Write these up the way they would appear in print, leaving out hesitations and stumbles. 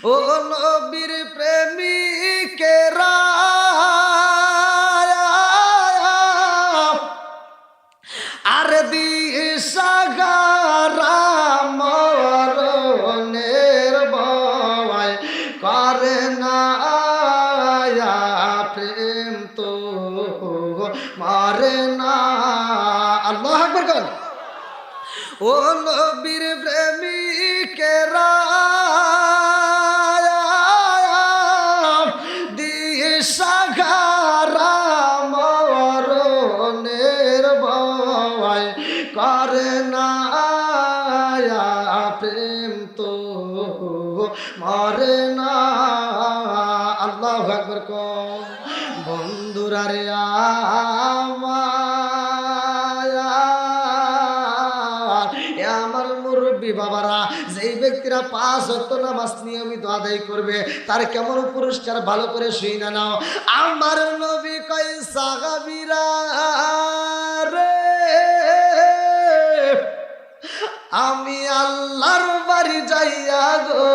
ও নবীর প্রেমিকেরা আর দিশাহারা মরণের ভয় করে না প্রেম তো মরে না। আল্লাহু আকবার বলেন। ও নবীর প্রেমিকেরা দিশাহারা মরণের ভয় করে না প্রেম তো মরে না। আল্লাহু আকবার কও। বন্ধুরা রে আমার মুরব্বী বাবারা, যেই ব্যক্তিরা 5 ওয়াক্ত নামাজ নিয়মিত আদায় করবে তার কেমন পুরস্কার ভালো করে শুনে নাও। আমার নবী কয় সাহাবীরা রে, আমি আল্লাহর বাড়ি যাইয়া গো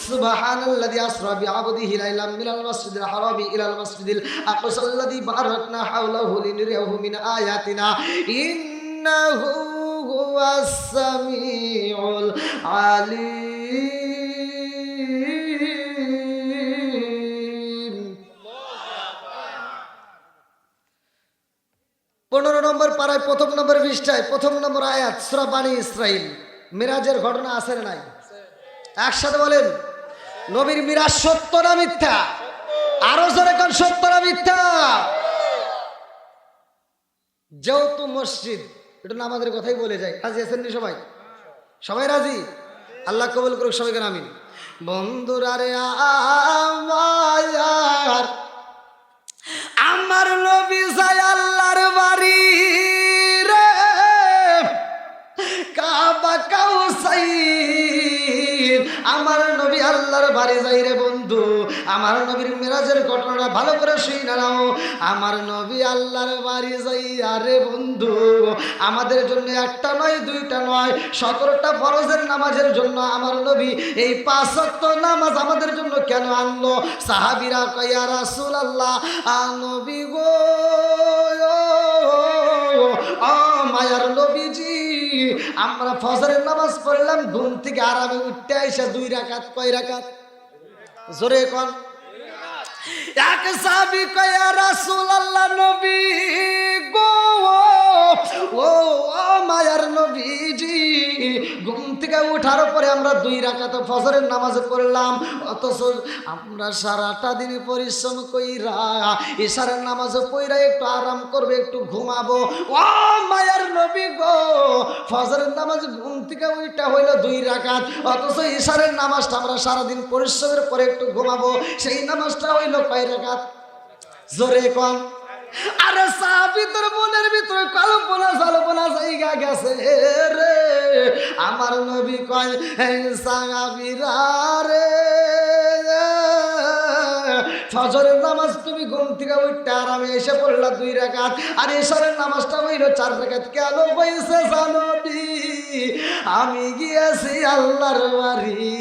সুবহানাল্লাযী আসরা বিআবদিহি লাইলাম মিনাল মাসজিদিল হারামি ইলাল মাসজিদিল আকসাল্লাযী বারাকনা হাওলাহু লিনুরিয়াহু মিন আয়াতিনা ইন্নাহু হুয়াস সামিউল আলীম। 15 নম্বর পারায় 1 নম্বর পৃষ্ঠায় 1 নম্বর আয়াত সূরা বানী ইসরাইল। মিরাজের ঘটনা আছে না নাই? একসাথে বলেন, নবীর মিরাজ সত্য না মিথ্যা? আরো জোরে কোন সত্য না মিথ্যা? যেহেতু মসজিদ, এটা নামাজের কথাই বলে যায়। রাজি আছেন নি সবাই? সবাই রাজি? আল্লাহ কবুল করুক সবাইকে আমিন। বন্ধুরা রে আমার নবী যায় আল্লাহর বাড়ি রে, কাবা কাউসাইন। আমার নবী আল্লাহর বাড়ি যাই রে বন্ধু। আমার নবীর মিরাজের ঘটনাটা ভালো করে শুনে নাও। আমার নবী আল্লাহর বাড়ি যাই আরে বন্ধু, আমাদের জন্য একটা নয় দুইটা নয় 17টা ফরজের নামাজের জন্য আমার নবী এই 5 ওয়াক্ত নামাজ আমাদের জন্য কেন আনলো? সাহাবীরা কয় ইয়া রাসূলুল্লাহ, নবী গো ও মায়ার নবীজি, আমরা ফজরের নামাজ পড়লাম, ঘুম থেকে আরামে উঠতে আইসা 2 রাকাত। কয় রাকাত? জোরে কোন। এক সাহাবী কয় ইয়া রাসূলুল্লাহ, নবী গো ও মায়ার নবীজি, ঘুম থেকে ওঠার পরে আমরা 2 রাকাত ফজরের নামাজ পড়লাম, অথচ আমরা সারাটা দিন পরিশ্রম কইরা ইশারের নামাজ পড়া একটু আরাম করবে, একটু ঘুমাবো। ও মায়ার নবী গো, ফজরের নামাজ ঘুম থেকে ওইটা হইল 2 রাকাত, অথচ ইশারের নামাজটা আমরা সারাদিন পরিশ্রমের পরে একটু ঘুমাবো, সেই নামাজটা হইল কয় রাকাত? জোরে কোন। আরে সাহাবীদের মনের ভিতরে কল্পনা জল্পনা জায়গা গেছে রে। আমার নবী কয় সাহাবীরা রে, ফজরের নামাজ তুমি ঘুম থেকে উঠতে আরামে এসে পড়লা 2 রাকাত, আর এশারের নামাজটা হইল 4 রাকাত। কেন হইছে জানো নি? আমি গিয়েছি আল্লাহর বাড়ি।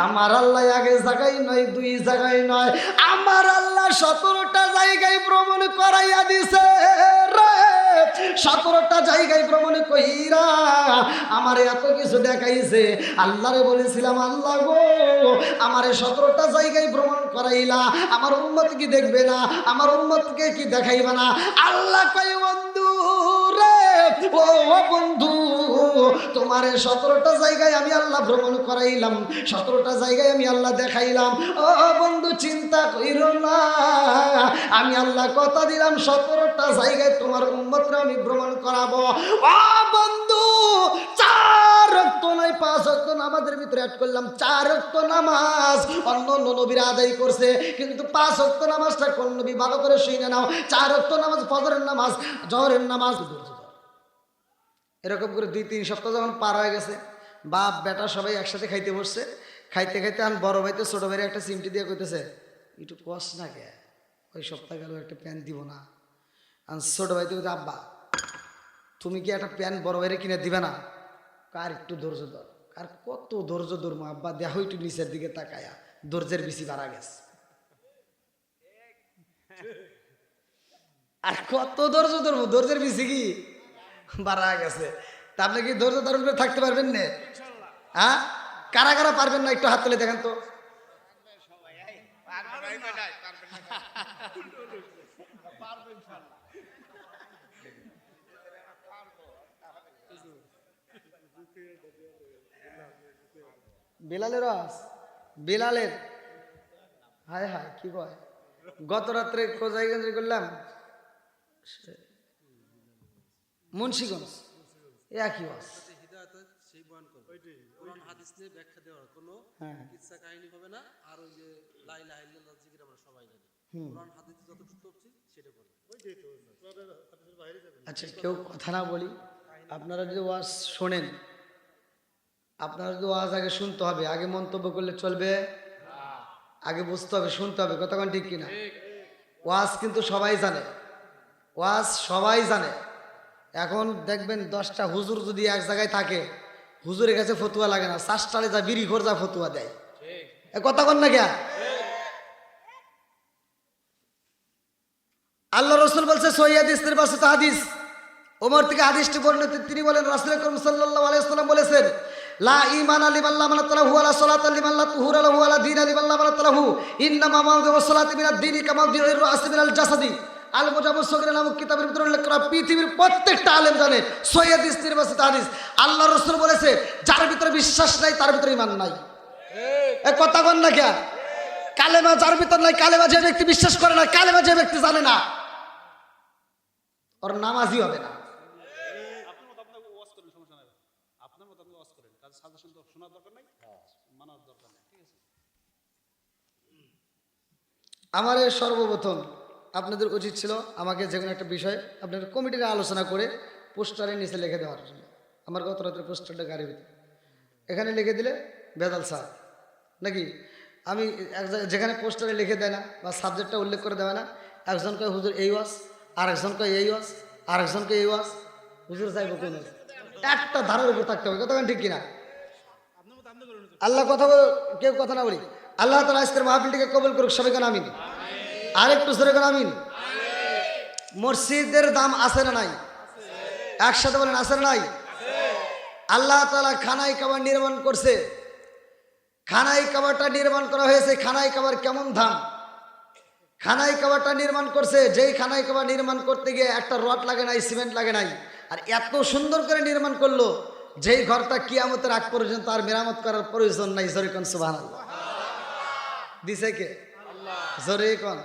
আমার আল্লাহ এক জায়গায় নয় 2 জায়গায় নয়, আমার আল্লাহ 17টা জায়গায় ভ্রমণ করাইয়া দিছে রে। 17টা জায়গায় ভ্রমণ কইরা আমার এত কিছু দেখাইছে। আল্লাহরে বলেছিলাম, আল্লাহ গো আমারে 17টা জায়গায় ভ্রমণ করাইলা, আমার উম্মত কি দেখবে না? আমার উম্মতকে কি দেখাইবা না? আল্লাহ কই বন্ধু রে, ও বন্ধু, তোমারে 17টা জায়গায় আমি আল্লাহ ভ্রমণ করাইলাম, 17টা জায়গায় আমি আল্লাহ দেখাইলাম। ও বন্ধু চিন্তা কইরো না, আমি আল্লাহ কথা দিলাম 17টা জায়গায় তোমার উম্মতরা আমি ভ্রমণ করাবো। ও বন্ধু 4 ওয়াক্ত নয় 5 ওয়াক্ত নামাজের ভিতরে অ্যাড করলাম 4 ওয়াক্ত নামাজ অন্য নবীরা আদায় করছে, কিন্তু 5 ওয়াক্ত নামাজটা কোন নবী ভালো করে শুনে নাও। 4 ওয়াক্ত নামাজ, ফজরের নামাজ, জোহরের নামাজ। এরকম করে 2-3 সপ্তাহ যখন পার হয়ে গেছে, বাপ বেটা সবাই একসাথে খাইতে বসছে। খাইতে খাইতে আর বড় ভাইতে ছোট ভাইরে একটা চিমটি দিয়ে কইতেছে, একটু কষ না কে, ওই সপ্তাহ গেল একটা প্যান্ট দিব না। আর ছোট ভাইতে কইতে, আব্বা তুমি কি একটা প্যান্ট বড় ভাইরে কিনে দিবে না? কার একটু ধৈর্য ধর, আর কত ধৈর্য ধর্ম আব্বা দেখো একটু নিচের দিকে তাকায়া ধৈর্যের বেশি বাড়া গেছে। আর কত ধৈর্য ধর্ম ধৈর্যের বেশি কি বাড়া গেছে। তা আপনি কি ধৈর্য ধারণ করে থাকতে পারবেন না? হ্যাঁ, কারা কারা পারবেন না একটু হাত তুলে দেখেন তো। বিলালের বিলালের হায় হায় কি কয়, গত রাত্রে কোথায় করলাম মুন্সিগঞ্জ একই ওয়াজ। আচ্ছা কেউ কথা না বলি, আপনারা যদি ওয়াজ শোনেন, আপনারা যদি ওয়াজ আগে শুনতে হবে, আগে মন্তব্য করলে চলবে? আগে বুঝতে হবে, শুনতে হবে, কতক্ষণ ঠিক কিনা? ওয়াজ কিন্তু সবাই জানে, ওয়াজ সবাই জানে। এখন দেখবেন 10টা হুজুর যদি এক জায়গায় থাকে, হুজুরের কাছে ফতুয়া লাগে না, চাষটালে যা বিড়ি ঘর যা ফতুয়া দেয়। কতক্ষণ না গিয়া আল্লাহ রসুল বলছে সহিহ হাদিসের বাসে হাদিস, ওমর থেকে হাদিসটি বর্ণিত, তিনি বলেন রাসূল আকরাম সাল্লাল্লাহু আলাইহি ওয়াসাল্লাম বলেছেন, লা ঈমানা লিমান লা মানাতালাহু ওয়ালা সালাতা লিমান লা তুহুরা লাহু ওয়ালা দীনা লিমান লা মানাতালাহু ইন্নামা মাওদিউ সালাতি মিনাদ দীনি কামা মাওদিউর রাসি মিনাল জাসাদি। আল মুজাম্মুস সগীর নামক কিতাবের ভিতরে উল্লেখ করা পৃথিবীর প্রত্যেকটা আলেম জানে সহিহ হাদিস নির্বাচিত হাদিস। আল্লাহ রাসূল বলেছে যার ভিতরে বিশ্বাস নাই তার ভিতরে ঈমান নাই। এই কথা বল না কেন? কালেমা যার ভিতর নাই, কালেমা যে ব্যক্তি বিশ্বাস করে না, কালেমা যে ব্যক্তি জানে না, ওর নামাজই হবে না। আমার সর্বপ্রথম আপনাদের উচিত ছিল আমাকে যে কোনো একটা বিষয় আপনাদের কমিটিতে আলোচনা করে পোস্টারের নিচে লিখে দেওয়ার জন্য। আমার গত রাত্রে পোস্টারটা গাড়ির ভিতরে এখানে লিখে দিলে বেদাল স্যার নাকি, আমি এক জায়গায় যেখানে পোস্টারে লিখে দেয় না বা সাবজেক্টটা উল্লেখ করে দেয় না, একজন কয় হুজুর এই ওয়াজ, আর একজন কয় এই ওয়াজ, আর একজনকে এই ওয়াজ, হুজুর চাইব কোন একটা ধারার উপর থাকতে হবে, কতক্ষণ ঠিক কিনা? আল্লাহ কথা কেউ কথা না বলি, আল্লাহ তাআলা আজকের মাহফিলটিকে কবুল করুক, সবাই কেন আমিন। আরেকটু জোরে কেন আমিন। মসজিদের দাম আছে না নাই? একসাথে বলেন আছে না নাই? আল্লাহ তাআলা খানাই কাবা নির্মাণ করছে, খানাই কাবাটা নির্মাণ করা হয়েছে, খানাই কাবার কেমন দাম। খানাই কাবাটা নির্মাণ করছে, যেই খানাই কাবা নির্মাণ করতে গিয়ে একটা রড লাগে নাই, সিমেন্ট লাগে নাই, আর এত সুন্দর করে নির্মাণ করলো যেই ঘরটা কিয়ামতের আগ পর্যন্ত আর মেরামত করার প্রয়োজন নাই। জোরে কোন সুবহানাল্লাহ। দিছে কে? জোরে কোন।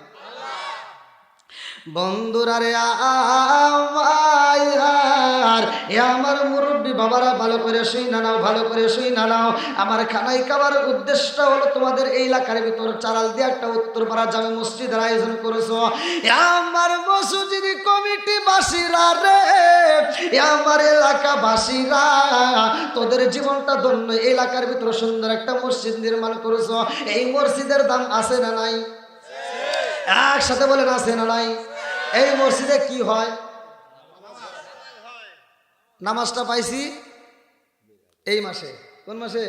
বন্ধুরা রে আমার মুরব্বী বাবারা ভালো করে শুই না নাও, ভালো করে শুই না নাও। আমার খানাই কাবার উদ্দেশ্যটা হলো তোমাদের এই এলাকার ভিতর চারাল দিয়ে একটা উত্তরপাড়া জামে মসজিদের আয়োজন করেছো। আমার মসজিদ কমিটি বাসীরা রে, আমার এলাকা বাসীরা, তোদের জীবনটা ধন্য, এলাকার ভিতর সুন্দর একটা মসজিদ নির্মাণ করেছো। এই মসজিদের দাম আছে না নাই? একসাথে বলেন আছে না নাই? এই মসজিদে কি হয়? নামাজটা পাইছি এই মাসে। কোন মাসে?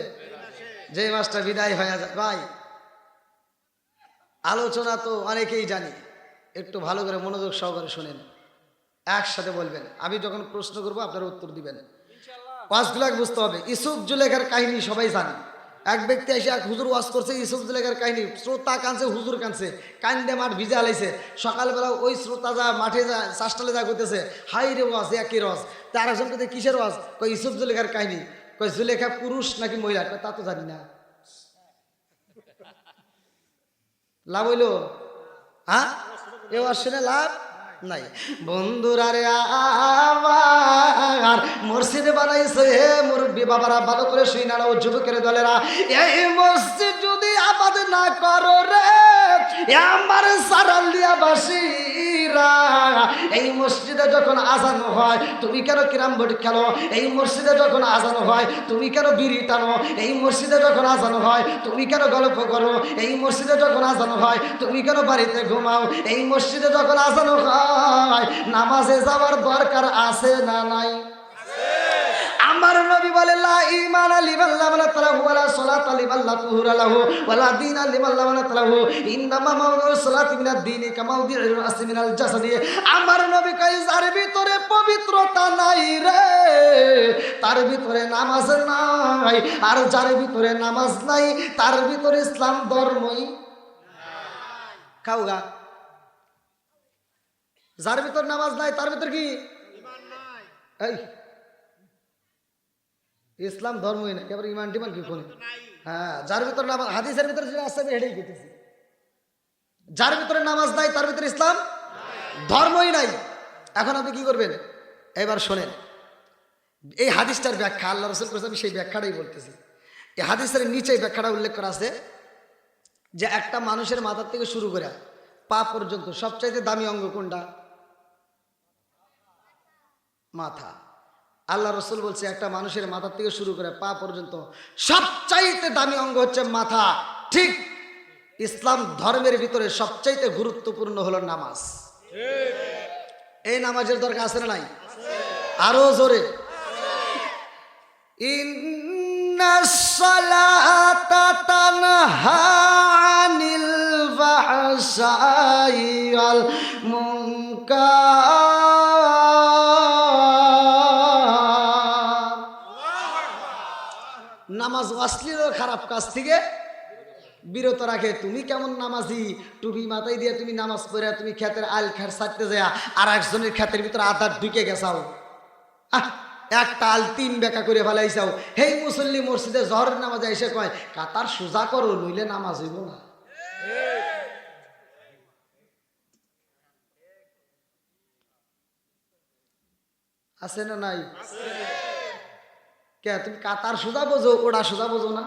যে মাসটা বিদায় হয়ে যায়। ভাই আলোচনা তো অনেকেই জানি, একটু ভালো করে মনোযোগ সহকারে শুনেন, একসাথে বলবেন। আমি যখন প্রশ্ন করবো আপনারা উত্তর দিবেন। ওয়াজগুলো বুঝতে হবে। ইউসুফ জুলেখার কাহিনী সবাই জানি। এক ব্যক্তি এসে এক হুজুর ওয়াজ করছে ইউসুফ জুলেখার কাহিনী, শ্রোতা কানছে, হুজুর কানছে, কান্দে মাঠ ভিজে আলাইছে। সকালবেলা ওই শ্রোতা যা মাঠে যা চাষটালে যা করতেছে, হাই রে ওয়াজ, একই রস। তার একজন কে কিসের ওয়াজ? কই ইউসুফ জুলেখার কাহিনী। কই জুলেখা পুরুষ নাকি মহিলা? তা তো জানি না। লাভ হইল? হ্যাঁ, এ ওয়াজ শুনে লাভ নাই। বন্ধুরা রে আমার মসজিদ বানাইছে, হে মুরব্বী বাবারা ভালো করে শুই না, ও যুবকের দলেরা, এই মসজিদ যদি আবাদ না করো রে আমার সারালিয়া বাসীরা, এই মসজিদে যখন আজান হয় তুমি কেন কিরাম বোর্ড খেলো? এই মসজিদে যখন আজান হয় তুমি কেন বিড়ি টানো? এই মসজিদে যখন আজান হয় তুমি কেন গল্প করো? এই মসজিদে যখন আজান হয় তুমি কেন বাড়িতে ঘুমাও? এই মসজিদে যখন আজান হয় নামাজে যাওয়ার দরকার আছে না নাই? আমার নবী বলে লা ঈমান লিমান লা মানাতালাহু ওয়ালা সালাতা লিমান লা তুহুরা লাহু ওয়ালা দীনা লিমান লা মানাতালাহু ইন্নামা মাউদুস সালাতি মিনাদ দীনি কামাউদিউর রাসি মিনাল জাসাদি। আমার নবী কয় যার ভিতরে পবিত্রতা নাই রে তার ভিতরে নামাজ নাই, আর যার ভিতরে নামাজ নাই তার ভিতরে ইসলাম ধর্মই খাওগা। যার ভিতর নামাজ নাই তার ভিতর কি ঈমান নাই, এই ইসলাম ধর্মই নাই, এবার ঈমান টিমান কি কোন? হ্যাঁ, যার ভিতর নামাজ, হাদিসের ভিতরে যেটা আছে আমি হেডেই কইতেছি, যার ভিতরে নামাজ নাই তার ভিতরে ইসলাম ধর্মই নাই। এখন আপনি কি করবেন? এবার শোনেন, এই হাদিসটার ব্যাখ্যা আল্লাহ রাসূল করেছে, আমি সেই ব্যাখ্যাটাই বলতেছি। এই হাদিসের নিচে ব্যাখ্যাটা উল্লেখ করা আছে যে একটা মানুষের মাথার থেকে শুরু করে পা পর্যন্ত সবচাইতে দামি অঙ্গ কোনটা? মাথা। আল্লাহ রাসূল বলছে একটা মানুষের মাথার থেকে শুরু করে পা পর্যন্ত সবচাইতে দামি অঙ্গ হচ্ছে মাথা। ঠিক ইসলাম ধর্মের ভিতরে সবচাইতে গুরুত্বপূর্ণ হলো নামাজ। এই নামাজের দরকার আছে না নাই? আরো জোরে, ইন্নাস সালাতা তানহা আনিল ফাহশাই ওয়াল মুনকার। নামাজ অশ্লীল খারাপ কাজ থেকে বিরত রাখে। তুমি কেমন নামাজি, টুপি মাথায় দিয়ে তুমি নামাজ পড়ে তুমি ক্ষেতের আল খের ছাড়তে যায় আর একজনের ক্ষেতের ভিতরে আধার ঢুকে গেছাও, একটা আল 3 বেকা করে ফেলাইছাও। হেই মুসল্লি মসজিদে জহরের নামাজে এসে কয় কাতার সোজা করো নইলে নামাজ হইব না। আছে না নাই? কে তুমি কাতার সোজা বোঝো, ওটা সোজা বোঝো না?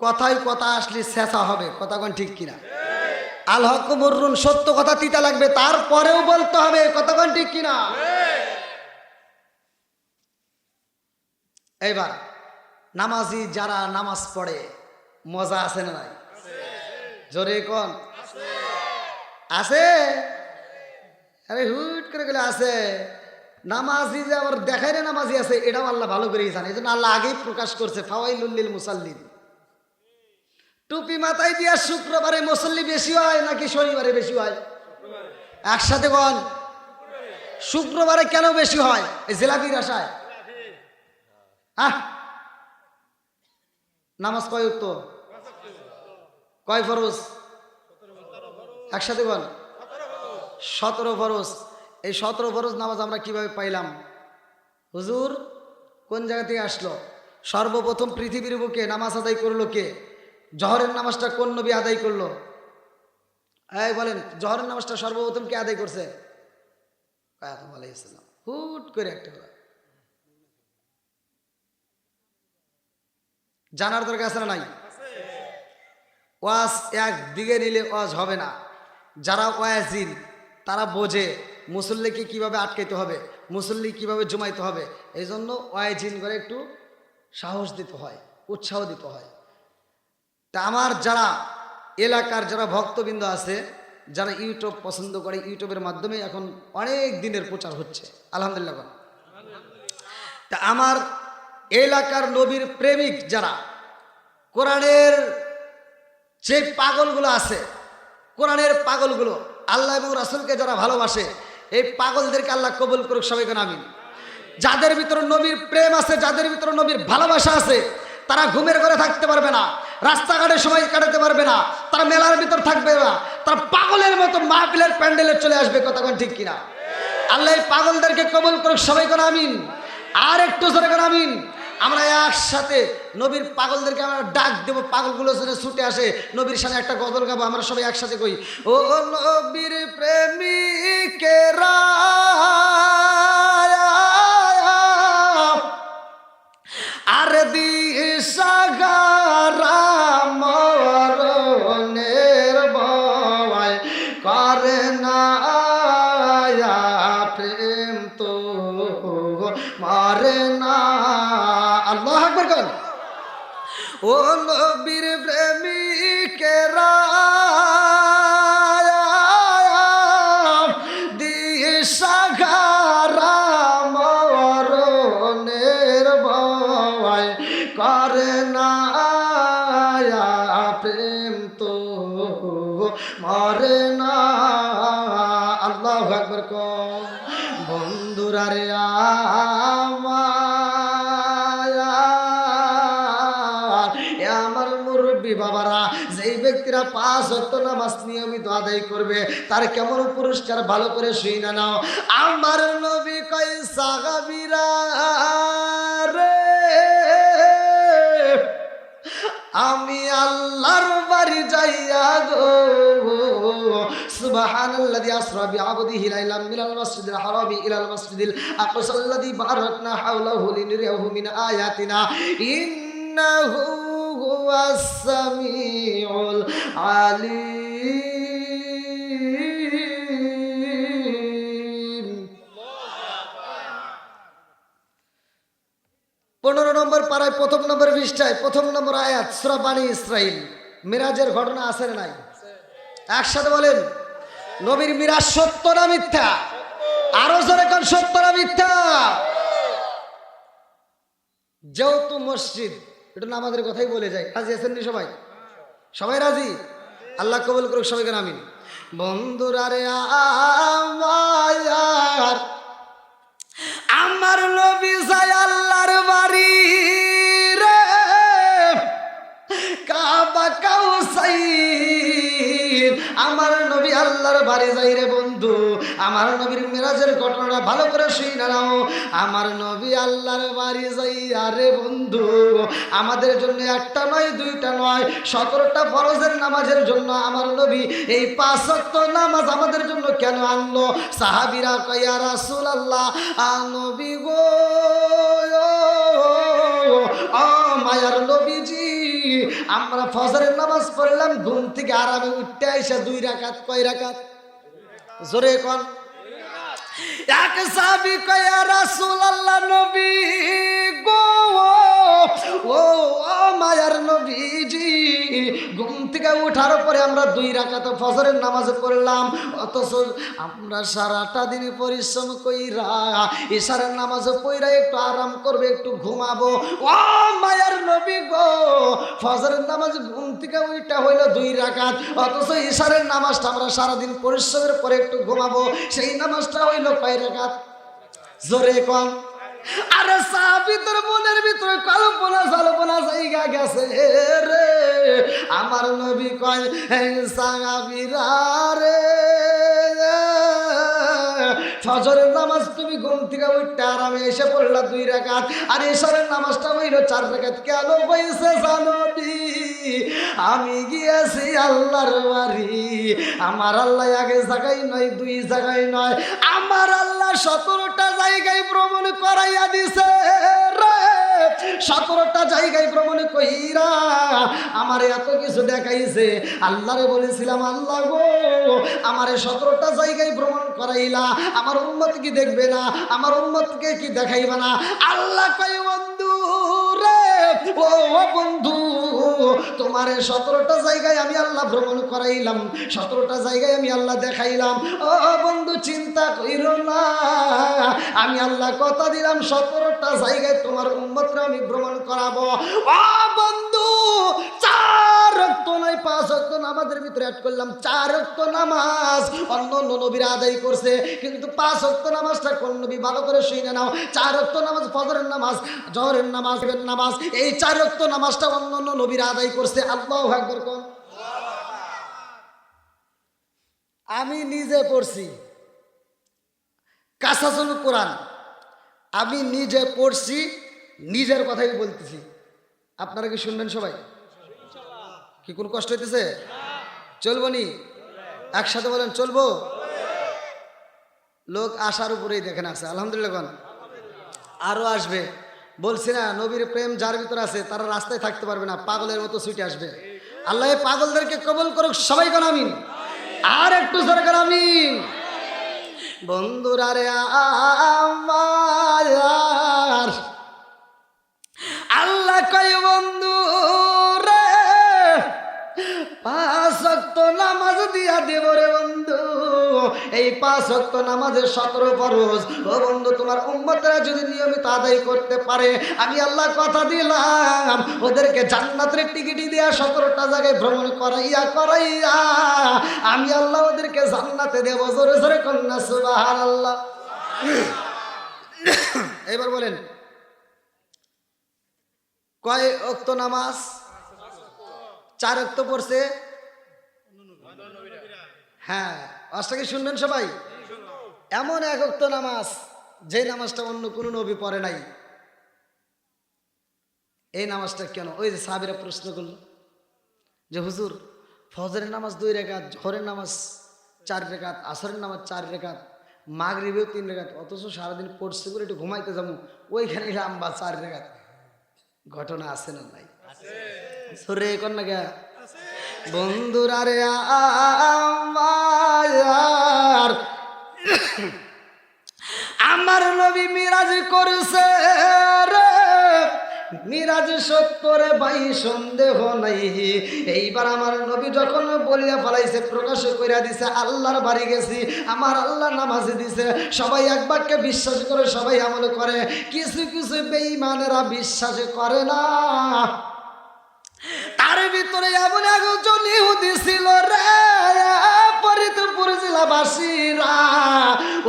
কথাই কথা আসলে শেষা হবে, কথা কোন ঠিক কিনা? আল হক মুররুন, সত্য কথা তিতা লাগবে তারপরেও বলতে হবে, কথা কোন ঠিক কিনা? এইবার নামাজি যারা নামাজ পড়ে মজা আছে না নাই? জোরে কোন আছে? আরে হুট করে গেলে আছে। নামাজি যে আবার দেখায় না নামাজি আছে, এটাও আল্লাহ ভালো করেই জানে। এই জন্য আল্লাহ আগেই প্রকাশ করছে ফাওয়াইলুল লিল মুসাল্লিন। টুপি মাথায় দিয়া শুক্রবারে মুসল্লি বেশি হয় নাকি শনিবারে বেশি হয়? একসাথে বল, শুক্রবারে কেন বেশি হয়? এই জিলাপির আশায়। নামাজ কয় ওয়াক্ত? কয় ফরজ? একসাথে বল, 17 ফরজ। এই 17 ফরজ নামাজ আমরা কিভাবে পাইলাম? হুজুর কোন জায়গা থেকে আসলো? সর্বপ্রথম পৃথিবীর বুকে নামাজ আদায় করলো কে? জহরের নামাজটা কোন নবী আদায় করলো? এই বলেন, জহরের নামাজটা সর্বপ্রথম কে আদায় করছে? আদম আলাইহিস সালাম। হুট করে একটা জানার দরকার আছে না নাই? ওয়াজ একদিকে নিলে ওয়াজ হবে না। যারা ওয়াজিন তারা বোঝে মুসল্লিকে কিভাবে আটকাইতে হবে, মুসল্লি কিভাবে জমাইতে হবে। এই জন্য ওয়াজিন করে একটু সাহস দিতে হয়, উৎসাহ দিতে হয়। তা আমার যারা এলাকার যারা ভক্তবৃন্দ আছে, যারা ইউটিউব পছন্দ করে, ইউটিউবের মাধ্যমে এখন অনেক দিনের প্রচার হচ্ছে আলহামদুলিল্লাহ। তা আমার এলাকার নবীর প্রেমিক যারা, কোরআনের যে পাগলগুলো আছে, কোরআনের পাগলগুলো, আল্লাহ এবং রাসূলকে যারা ভালোবাসে, এই পাগলদেরকে আল্লাহ কবুল করুক, সবাই কেন আমিন। যাদের ভিতরে নবীর প্রেম আছে, যাদের ভিতরে নবীর ভালোবাসা আছে, তারা ঘুমের ঘরে থাকতে পারবে না, রাস্তাঘাটে সময় কাটাতে পারবে না, তারা মেলার ভিতর থাকবে না, তারা পাগলের মতো মাহফিলের প্যান্ডেলে চলে আসবে, কথা কোন ঠিক কিনা? আল্লাহ এই পাগলদেরকে কবুল করুক, সবাই কেন আমিন। আর একটু জোরে কেন আমিন। আমরা একসাথে নবীর পাগলদেরকে আমরা ডাক দেব, পাগলগুলো যেন ছুটে আসে, নবীর সামনে একটা গজল গাবো, আমরা সবাই একসাথে কই, ও নবীর প্রেমিকেরা আর দিশাহারা মরণের ভয় করে না, প্রেম তো মারে না। আল্লাহু আকবার কর। ও নবীর প্রেমিকেরা মরে না। আল্লাহু আকবার কও। বন্ধুরা রে আমার মুরব্বী বাবারা, যেই ব্যক্তিরা 5 ওয়াক্ত নামাজ নিয়মিত আদায় করবে তার কেমন পুরস্কার ভালো করে শুনে নাও। আমার নবী কয় সাহাবীরা রে, আমি আল্লাহর বাড়ি যাইয়া গো সুবহানাল্লাযী আসরা বিআবদিহি লাইলাম মিনাল মাসজিদিল হারামি ইলাল মাসজিদিল আকসাল্লাযী বারাকনা হাওলাহু লিনুরিয়াহু মিন আয়াতিনা ইন্নাহু হুয়াস সামিউল আলীম। 15 নম্বর পারায় 1 নম্বর পৃষ্ঠায় 1 নম্বর আয়াত সূরা বানী ইসরাইল। মিরাজের ঘটনা আছে না নাই? একসাথে বলেন, নবীর মিরাজ সত্য না মিথ্যা? আরো জোরে কোন সত্য না মিথ্যা? যেহেতু মসজিদ, এটা নামাজের কথাই বলে যায়। রাজি আছেন নি সবাই? সবাই রাজি? আল্লাহ কবুল করুক সবাইকে, আমিন। বন্ধুরা রে আমার নবী যায় আল্লাহর বাড়ি রে, কাবা কাউসাইর। আমার নবী আল্লাহর বাড়ি যাই রে বন্ধু। আমার নবীর মিরাজের ঘটনাটা ভালো করে শুনে নাও। আমার নবী আল্লাহর বাড়ি যাই আরে বন্ধু, আমাদের জন্য একটা নয় দুইটা নয় 17টা ফরজের নামাজের জন্য আমার নবী এই 5 ওয়াক্ত নামাজ আমাদের জন্য কেন আনলো? সাহাবীরা কয় ইয়া রাসূলুল্লাহ, নবী গো ও মায়ার নবীজি, আমরা ফজরের নামাজ পড়লাম, ঘুম থেকে আরামে উঠতে আইসা 2 রাকাত। কয় রাকাত? জোরে কোন। এক সাহাবী কয় ইয়া রাসূলুল্লাহ, নবী গো ও মায়ার নবীজি, ঘুম থেকে ওঠার পরে আমরা 2 রাকাত ফজরের নামাজ পড়লাম, অথচ আমরা সারাটা দিন পরিশ্রম কইরা ইশারের নামাজ পড়া একটু আরাম করবে, একটু ঘুমাবো। ও মায়ার নবী গো, ফজরের নামাজ ঘুম থেকে ওইটা হইল 2 রাকাত, অথচ ইশারের নামাজটা আমরা সারাদিন পরিশ্রমের পরে একটু ঘুমাবো, সেই নামাজটা হইল কয় রাকাত? জোরে কোন। আরে সাহাবী তোর মনের ভিতরে কল্পনা জল্পনা জায়গা গেছে রে। আমার নবী কয় সাহাবীরা রে, ফজরের নামাজ তুমি ঘুম থেকে উঠতে আরামে এসে পড়লা 2 রাকাত, আর ইশারের নামাজটা হইল 4 রাকাত। কেন হইছে জানো নি? আমি গিয়েছি আল্লাহর বাড়ি। আমার আল্লাহ আগে জায়গায় নয় 2 জায়গায় নয়, আমার আল্লাহ 17টা জায়গায় ভ্রমণ করাইয়া দিছে রে। 17টা জায়গায় ভ্রমণ কইরা আমার এত কিছু দেখাইছে। আল্লাহরে বলেছিলাম, আল্লাহ গো আমারে 17টা জায়গায় ভ্রমণ করাইলা, আমার উম্মত কি দেখবে না? আমার উম্মতকে কি দেখাইবা না? আল্লাহ কই বন্ধু রে, ও বন্ধু, তোমারে 17টা জায়গায় আমি আল্লাহ ভ্রমণ করাইলাম, 17টা জায়গায় আমি আল্লাহ দেখাইলাম। ও বন্ধু চিন্তা কইরো না, আমি আল্লাহ কথা দিলাম 17টা জায়গায় তোমার উম্মতরা আমি ভ্রমণ করাবো। ও বন্ধু 4 ওয়াক্ত নয় 5 ওয়াক্ত নামাজের ভিতরে অ্যাড করলাম। 4 ওয়াক্ত নামাজ অন্য নবীরা আদায় করছে, কিন্তু 5 ওয়াক্ত নামাজটা কোন নবী? ভালো করে শুনে নাও। 4 ওয়াক্ত নামাজ, ফজরের নামাজ, জোহরের নামাজ, নামাজ, এই 4 ওয়াক্ত নামাজটা অন্য নবীরা আদায় করছে। আল্লাহু আকবার কোন। আমি নিজে পড়ছি কাসাসুল কোরআন, আমি নিজে পড়ছি, নিজের কথাই বলতেছি। আপনারা কি শুনবেন সবাই? কি কোন কষ্ট হইতেছে? চলবো নি? একসাথে বলেন চলবো। লোক আসার উপরেই দেখেন আছে, আলহামদুলিল্লাহ কোন। আরো আসবে। বলছি না, নবীর প্রেম যার ভিতর আছে তারা রাস্তায় থাকতে পারবে না, পাগলের মতো ছুটে আসবে। আল্লাহ পাগলদেরকে কবুল করুক, সবাই কোন আমিন। আর একটু জোরে কোন আমিন। বন্ধুরা রে আমার আল্লাহ কয় বন্ধু রে, 5 ওয়াক্ত নামাজ দিয়া দেব রে বন্ধু। এই 5 ওয়াক্ত নামাজের 17 ফরজ। ও বন্ধু, তোমার উম্মতরা যদি নিয়মিত আদায় করতে পারে, আমি আল্লাহ কথা দিলাম ওদেরকে জান্নাতের টিকিট দিয়া 17টা জায়গায় ভ্রমণ করাইয়া আমি আল্লাহ ওদেরকে জান্নাতে দেব। জোরে জোরে কন্যা সুবহানাল্লাহ। এবার বলেন, কয় ওয়াক্ত নামাজ? 4 ওয়াক্ত পড়ছে। হ্যাঁ, আজকে শুনবেন সবাই। এমন 1 ওয়াক্ত নামাজ যে নামাজটা অন্য কোনো নবী পড়ে নাই। এই নামাজটা কেন? ওই যে সাহাবীরা প্রশ্ন করলো যে হুজুর, ফজরের নামাজ 2 রাকাত, জোহরের নামাজ 4 রাকাত, আসরের নামাজ 4 রাকাত, মাগরিবেও 3 রাকাত, অথচ সারাদিন পড়ছে করে একটু ঘুমাইতে যাবো, ওইখানে লম্বা 4 রাকাত। ঘটনা আছে না নাই? সরে কর না গা বন্ধুরা রে আমার নবী মিরাজ করেছে রে, মিরাজ সত্যরে ভাই সন্দেহ নাই। এইবার আমার নবী যখন বলিয়া ফেলাইছে, প্রকাশ কইরা দিছে আল্লাহর বাড়ি গেছি, আমার আল্লাহ নামাজ দিছে, সবাই এক বাক্যে বিশ্বাস করে, সবাই আমল করে। কিছু কিছু বেঈমানেরা বিশ্বাস করে না। তার ভিতরে এমন একজন ইহুদি ছিল রে, ফরিদপুর জেলাবাসীরা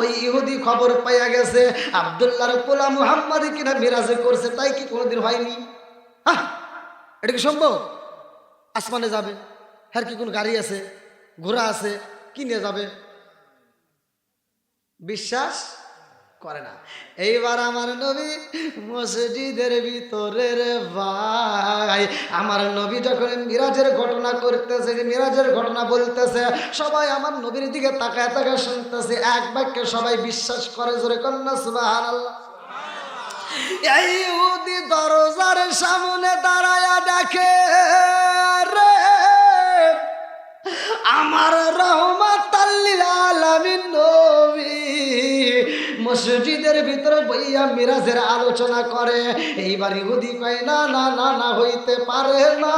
ওই ইহুদি খবর পাইয়া গেছে আব্দুল্লাহর পোলা মুহাম্মদ কিনা মিরাজ করছে। তাই কি কোনোদিন হয়নি? এটা কি সম্ভব? আসমানে যাবে, হ্যাঁ কি কোনো গাড়ি আছে, ঘোড়া আছে, কি নিয়ে যাবে? বিশ্বাস করে না। এইবার আমার নবী মসজিদের ভিতরে রে ভাই, আমার নবী যখন মিরাজের ঘটনা করতেছে, মিরাজের ঘটনা বলতেছে, সবাই আমার নবীর দিকে তাকায় তাকায় শুনতেছে, এক বাক্যে সবাই বিশ্বাস করে। জোরে কন্যা সুবহানাল্লাহ। এই ইহুদি দরজার সামনে দাঁড়ায়া দেখে রে, আমার রহমাতাল লিল আলামিন নবী মসজিদের ভিতরে বইয়া মিরাজের আলোচনা করে। এইবার ইহুদি কয় না না না না, হইতে পারে না।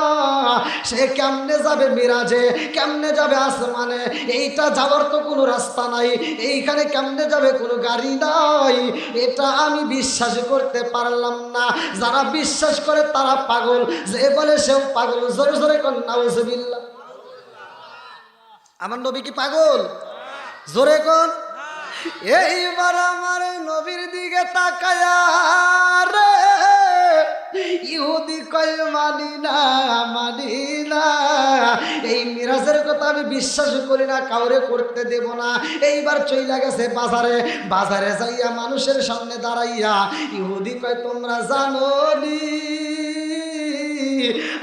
সে কেমনে যাবে মিরাজে, কেমনে যাবে আসমানে? এইটা যাওয়ার তো কোনো রাস্তা নাই, এইখানে কেমনে যাবে? কোনো গাড়ি নাই, এটা আমি বিশ্বাস করতে পারলাম না। যারা বিশ্বাস করে তারা পাগল, যে বলে সেও পাগল। জোরে জোরে কোন নাউজুবিল্লাহ। আমার নবী কি পাগল? জোরে কোন। এইবার আমার নবীর দিকে তাকায়া রে ইহুদি কয় মানি না, মানি না, এই মিরাজের কথা আমি বিশ্বাস করি না, কাউরে করতে দেব না। এইবার চইলা গেছে বাজারে, বাজারে যাইয়া মানুষের সামনে দাঁড়াইয়া ইহুদি কয় তোমরা জানো নি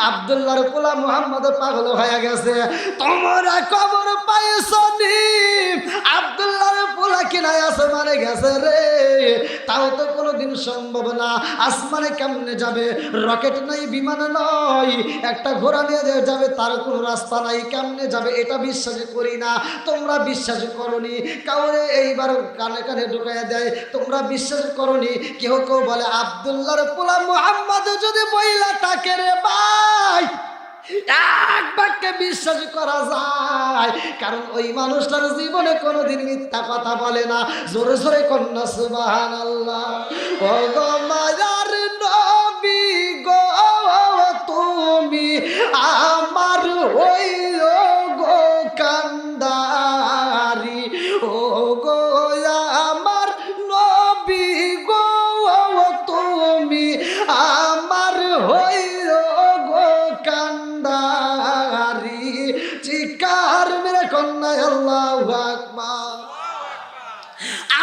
আব্দুল্লাহর পোলা মুহাম্মদ পাগল হয়ে গেছে? তোমরা খবর পাইছো নি আব্দুল্লাহর পোলা কিনা আসমানে গেছে রে? তাও তো কোনোদিন সম্ভব না। আসমানে কেমনে যাবে? রকেট নাই, বিমান নয়, একটা ঘোড়া নিয়ে যাবে, তার কোনো রাস্তা নাই, কেমনে যাবে? এটা বিশ্বাস করি না। তোমরা বিশ্বাস করনি, কাউরে এইবার কানে কানে ঢুকাইয়া দেয়, তোমরা বিশ্বাস করনি। কেউ কেউ বলে আব্দুল্লাহর পোলা মুহাম্মদ যদি বইলা থাকে রে ভাই, এক বাক্যে বিশ্বাস করা যায়, কারণ ওই মানুষটার জীবনে কোনোদিন মিথ্যা কথা বলে না। জোরে জোরে কন্যা সুবহানাল্লাহ। ও গো মায়ার নবী গো, তুমি আমার হইও গো কান্দারি। ও গো আমার নবী গো, তুমি আমার হইও গো কান্দারি। চিৎকার মেরে কন্যা আল্লাহু আকবার।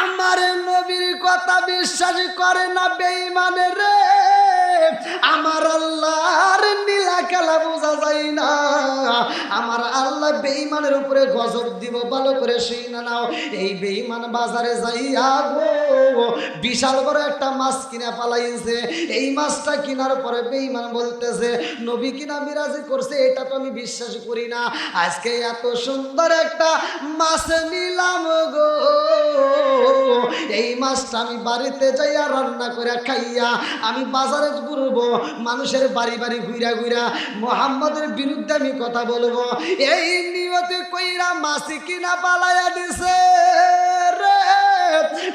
আমার নবীর কথা বিশ্বাস করে না বেঈমান রে। আমার আল্লাহর নীলা খেলা বোঝা যায় না। আমার আল্লাহ বেঈমানের উপরে গজব দিব, ভালো করে শুনে নাও। এই বেঈমান বাজারে যাইয়া গো বিশাল বড় একটা মাছ কিনে পালাইছে। এই মাছটা কেনার পরে বেঈমান বলতেছে নবী কিনা মিরাজ করছে, এটা তো আমি বিশ্বাস করি না। আজকে এত সুন্দর একটা মাছ নিলাম গো, এই মাছটা আমি বাড়িতে যাইয়া রান্না করে খাইয়া আমি বাজারে ঘুরবো, মানুষের বাড়ি বাড়ি ঘুরা ঘুরা মুহাম্মদের বিরুদ্ধে আমি কথা বলবো। এই নিয়তে কইরা মাছি কিনা পালাইয়া দিছে রে।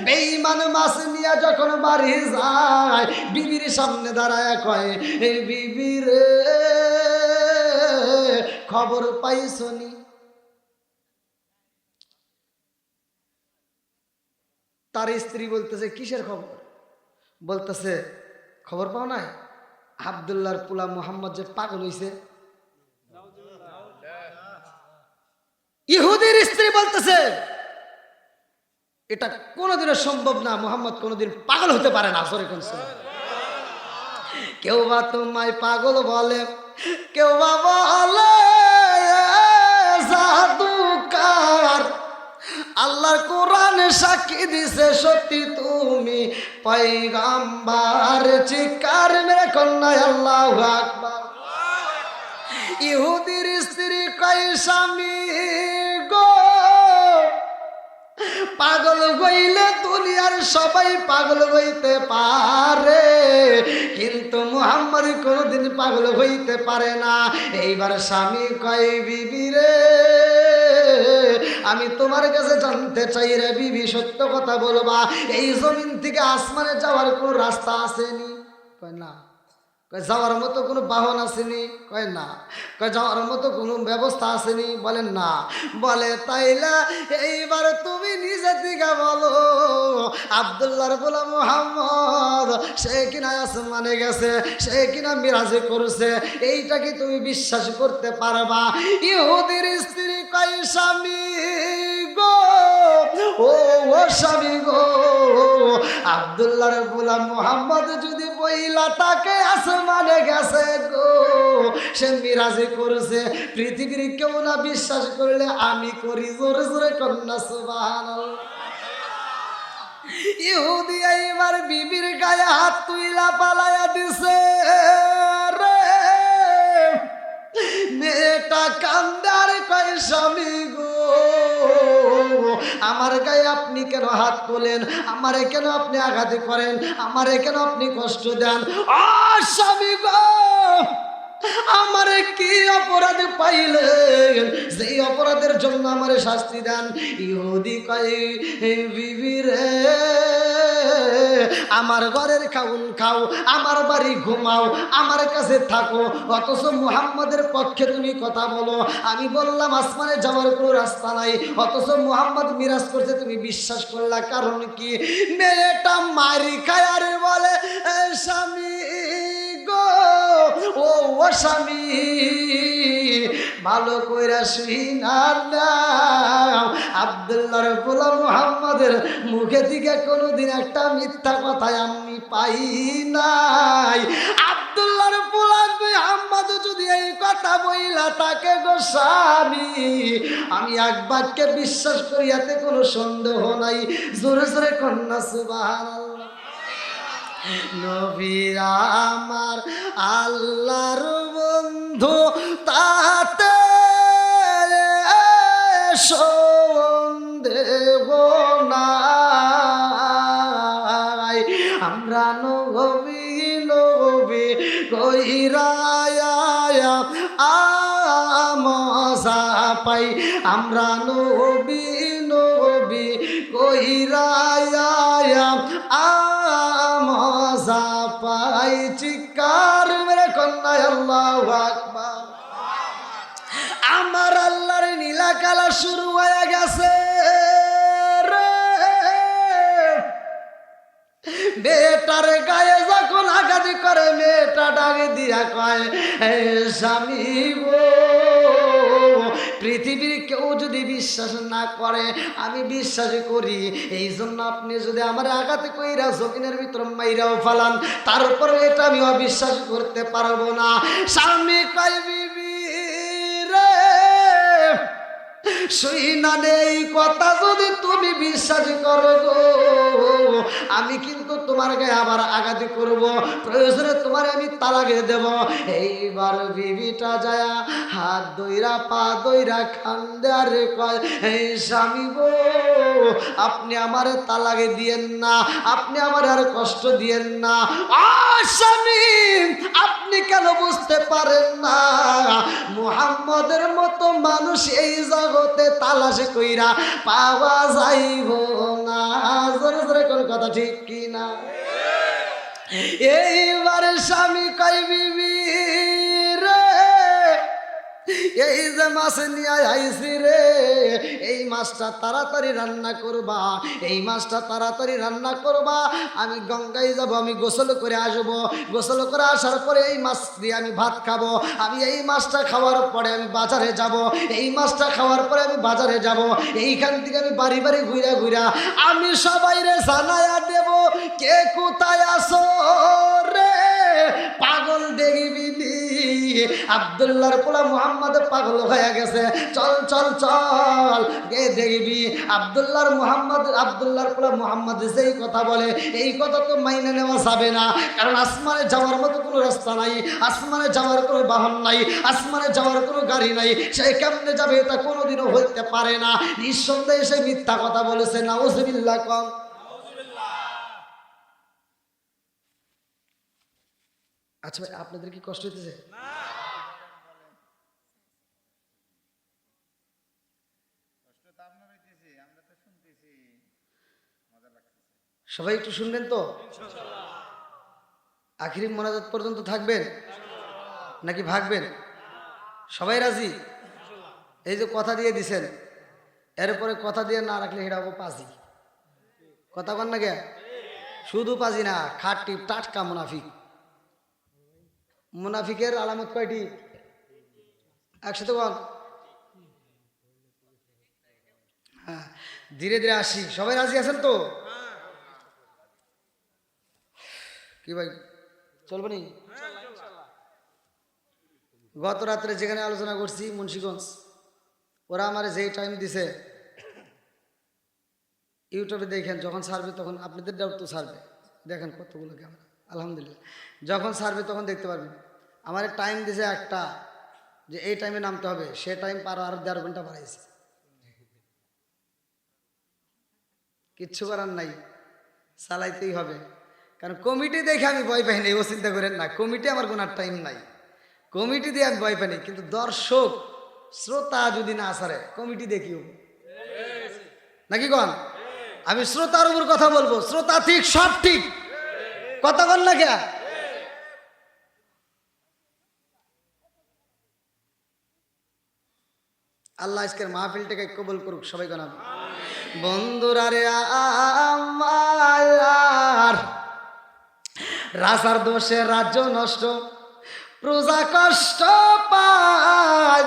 বেঈমান মাছ নিয়ে যখন বাড়ি যায় বিবির সামনে দাঁড়ায় কয়, এই বিবি রে খবর পাইছনি? তার স্ত্রী বলতেছে, কিসের খবর? বলতেছে, খবর পাও নাই আব্দুল্লাহর পোলা মুহাম্মদ যে পাগল হইছে। ইহুদির স্ত্রী বলতেছে, এটা কোনোদিনও সম্ভব না, মুহাম্মদ কোনোদিন পাগল হতে পারে না। সরে কোন কেউ বা তোমায় পাগল বলে, কেউ বা বলে জাদুকার। আল্লাহর কোরআন সাক্ষী দিছে সত্যি তুমি পয়গম্বর। চিৎকার মেরে কন্যায় আল্লাহু আকবার। ইহুদির স্ত্রী কয়, স্বামী গো পাগল হইলে দুনিয়ার সবাই পাগল হইতে পারে, কিন্তু মুহাম্মদ কোনোদিন পাগল হইতে পারে না। এইবার স্বামী কয়, বিবি রে আমি তোমার কাছে জানতে চাই রে বিবি, সত্য কথা বলবা, এই জমিন থেকে আসমানে যাওয়ার কোন রাস্তা আসেনি? কয় না। কয় যাওয়ার মতো কোনো বাহন আসেনি? কয় না। কয় যাওয়ার মতো কোনো ব্যবস্থা আসেনি? বলেন না। বলে তাইলে এইবার তুমি নিজে থেকে বলো, আব্দুল্লাহর পোলা মুহাম্মদ সে কিনা আসমানে গেছে, সে কিনা মিরাজে করছে, এইটা কি তুমি বিশ্বাস করতে পারবা? ইহুদির স্ত্রী কয়, স্বামী গো ও স্বামী গো, আব্দুল্লাহর পোলা মুহাম্মদ যদি বইলা তাকে আসমানে গেছে গো, সে মিরাজে করেছে, পৃথিবীর কেউ না বিশ্বাস করলে আমি করি। জোরে জোরে কন্যা সুবহানাল্লাহ। ইহুদি এইবার বিবির গায়ে হাত তুইলা পালাইয়া দিছে রে। মেয়েটা কান্দার কয়, স্বামী গো আমার গায়ে আপনি কেন হাত তোলেন? আমারে কেন আপনি আঘাত করেন? আমারে কেন আপনি কষ্ট দেন? ও স্বামী গো আমারে কি অপরাধ পাইলেন যে অপরাধের জন্য আমারে শাস্তি দেন? ইহুদি কয়, বিবি রে আমার ঘরের খাউন খাও, আমার বাড়ি ঘুমাও, আমার কাছে থাকো, অথচ মুহাম্মাদের পক্ষে তুমি কথা বলো। আমি বললাম আসমানে যাওয়ার কোনো রাস্তা নাই, অথচ মুহাম্মদ মিরাজ করছে, তুমি বিশ্বাস করলা কারণ কি? মেয়েটা মারি খায় আর বলে, স্বামী গো ও স্বামী ভালো কইরা শুইনা নাও, আব্দুল্লাহর পোলা মুহাম্মাদের মুখে থেকে কোনোদিন একটা মিথ্যা কথা আমি পাই নাই। আব্দুল্লাহর পোলা মুহাম্মদ যদি এই কথা বইলা তাকে গো স্বামী, আমি এক বাক্যে বিশ্বাস করি, এতে কোনো সন্দেহ নাই। জোরে জোরে কন্যা সুবহানাল্লাহ। নবীরা আমার আল্লাহর বন্ধু, তাতে সন্দেহ নাই। আমরা নবী নবী কইরা মজা পাই, আমরা নবী নবী কইরা মজা পাই। চিৎকার মেরে কন্যায় আল্লাহু আকবার। আমার আল্লাহর নীলা কালা শুরু হয়ে গেছে রে। মেয়েটার গায়ে যখন আঘাত করে, মেয়েটা ডাকে দিয়া কয়, স্বামী গো পৃথিবীর কেউ যদি বিশ্বাস না করে আমি বিশ্বাস করি, এই জন্য আপনি যদি আমার আঘাত কইরা জমিনের ভিতর মাইরাও ফালান, তারপর এটা আমি অবিশ্বাস করতে পারবো না। স্বামী কয়, বিবি রে শুইনা নেই কথা যদি তুমি বিশ্বাস করো গো, আমি কিন্তু তোমার গায়ে আবার আঘাত করব, প্রয়োজনে তোমার আমি তালাকে দেব। এইবার বিবিটা যায় হাত দইরা পা দইরা খান্দে আর কয়, এই স্বামী গো আপনি আমার তালাকে দিয়েন না, আপনি আমার আর কষ্ট দিয়েন না। স্বামী আপনি কেন বুঝতে পারেন না মুহাম্মদের মতো মানুষ এই জগতে তালাশ কইরা পাওয়া যাইব না? জোরে জোরে কোন কথা ঠিক কি না? এইবার স্বামী কই বিবি রে, এই যে মাছ নিয়ে আইছি রে, এই মাছটা তাড়াতাড়ি রান্না করবা, এই মাছটা তাড়াতাড়ি রান্না করবা। আমি গঙ্গায় যাব, আমি গোসল করে আসব, গোসল করে আসার পরে এই মাছ দিয়ে আমি ভাত খাবো। আমি এই মাছটা খাওয়ার পরে আমি বাজারে যাব, এই মাছটা খাওয়ার পরে আমি বাজারে যাব। এইখান থেকে আমি বাড়ি বাড়ি ঘুরা ঘুরা আমি সবাই রে জানায়া দেব কে কোথায় আসো রে। পাগল দেখবি আব্দুল্লাহর পোলা মুহাম্মদ পাগল হয়ে গেছে, চল চল চল গে দেখবি আব্দুল্লাহর পোলা মুহাম্মদ যেই কথা বলে এই কথা তো মাইনে নেওয়া যাবে না। কারণ আসমানে যাওয়ার মতো কোনো রাস্তা নাই, আসমানে যাওয়ার কোনো বাহন নাই, আসমানে যাওয়ার কোনো গাড়ি নাই। সে কেমনে যাবে এটা কোনোদিনও হইতে পারে না। নিঃসন্দেহে সে মিথ্যা কথা বলেছে। নাউজুবিল্লাহ কম। আচ্ছা ভাই, আপনাদের কি কষ্ট হইতেছে? সবাই একটু শুনবেন তো? আখিরি মোনাজাত পর্যন্ত থাকবেন নাকি ভাগবেন? সবাই রাজি? এই যে কথা দিয়ে দিছেন, এরপরে কথা দিয়ে না রাখলে এটা হবো পাজি। কথা কন না গে? শুধু পাজি না, খাটি টাটকা মুনাফিক। মুনাফিকের আলামত কয়টি? একসাথে বল। হ্যাঁ, ধীরে ধীরে আসি। সবাই রাজি আছেন তো? কি ভাই চলবে নি? গত রাত্রে যেখানে আলোচনা করছি মুন্সিগঞ্জ, ওরা আমার যেই টাইম দিছে ইউটিউবে দেখেন, যখন ছাড়বে তখন আপনাদের ডাউট তো ছাড়বে, দেখেন কতগুলো ক্যামেরা আলহামদুলিল্লাহ, যখন ছাড়বে তখন দেখতে পারবেন। আমার টাইম দিছে একটা, যে এই টাইমে নামতে হবে, সে টাইম পার আর 1.5 ঘন্টা বাড়াইছে। কিচ্ছু করার নাই, চালাইতেই হবে। কারণ কমিটি দেখে আমি ভয় পাই নাই, ও চিন্তা করেন না। কমিটি আমার গোনার টাইম নাই, কমিটি দিয়ে আমি ভয় পাই নাই। কিন্তু দর্শক শ্রোতা যদি না ছাড়ে কমিটি দেখিও নাকি কন? আমি শ্রোতার উপর কথা বলবো, শ্রোতা ঠিক সব ঠিক, কথা বল না কে? আল্লাহ আজকের মাহফিলটাকে কবুল করুক, সবাই জানাব। বন্ধুরা রে আমার, রাজার দোষে রাজ্য নষ্ট, প্রজা কষ্ট পায়,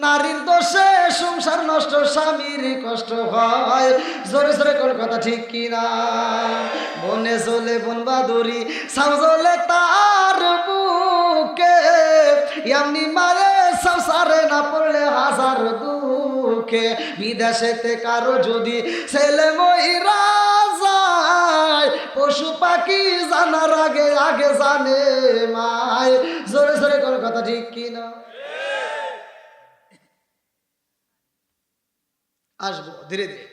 নারীর দোষে সংসার নষ্ট, স্বামীর কষ্ট হয়। জোরে জোরে কোন কথা ঠিক কিনা? বনে চলে বন বাদুরি, সাউ জ্বলে তার বুকে, এমনি মারে সংসারে না পড়লে হাজার দুঃখে। বিদেশেতে কারো যদি ছেলে মইরা যায়, পশু পাখি জানার আগে আগে জানে মায়। জোরে জোরে কোন কথা ঠিক কিনা? আসবো ধীরে ধীরে।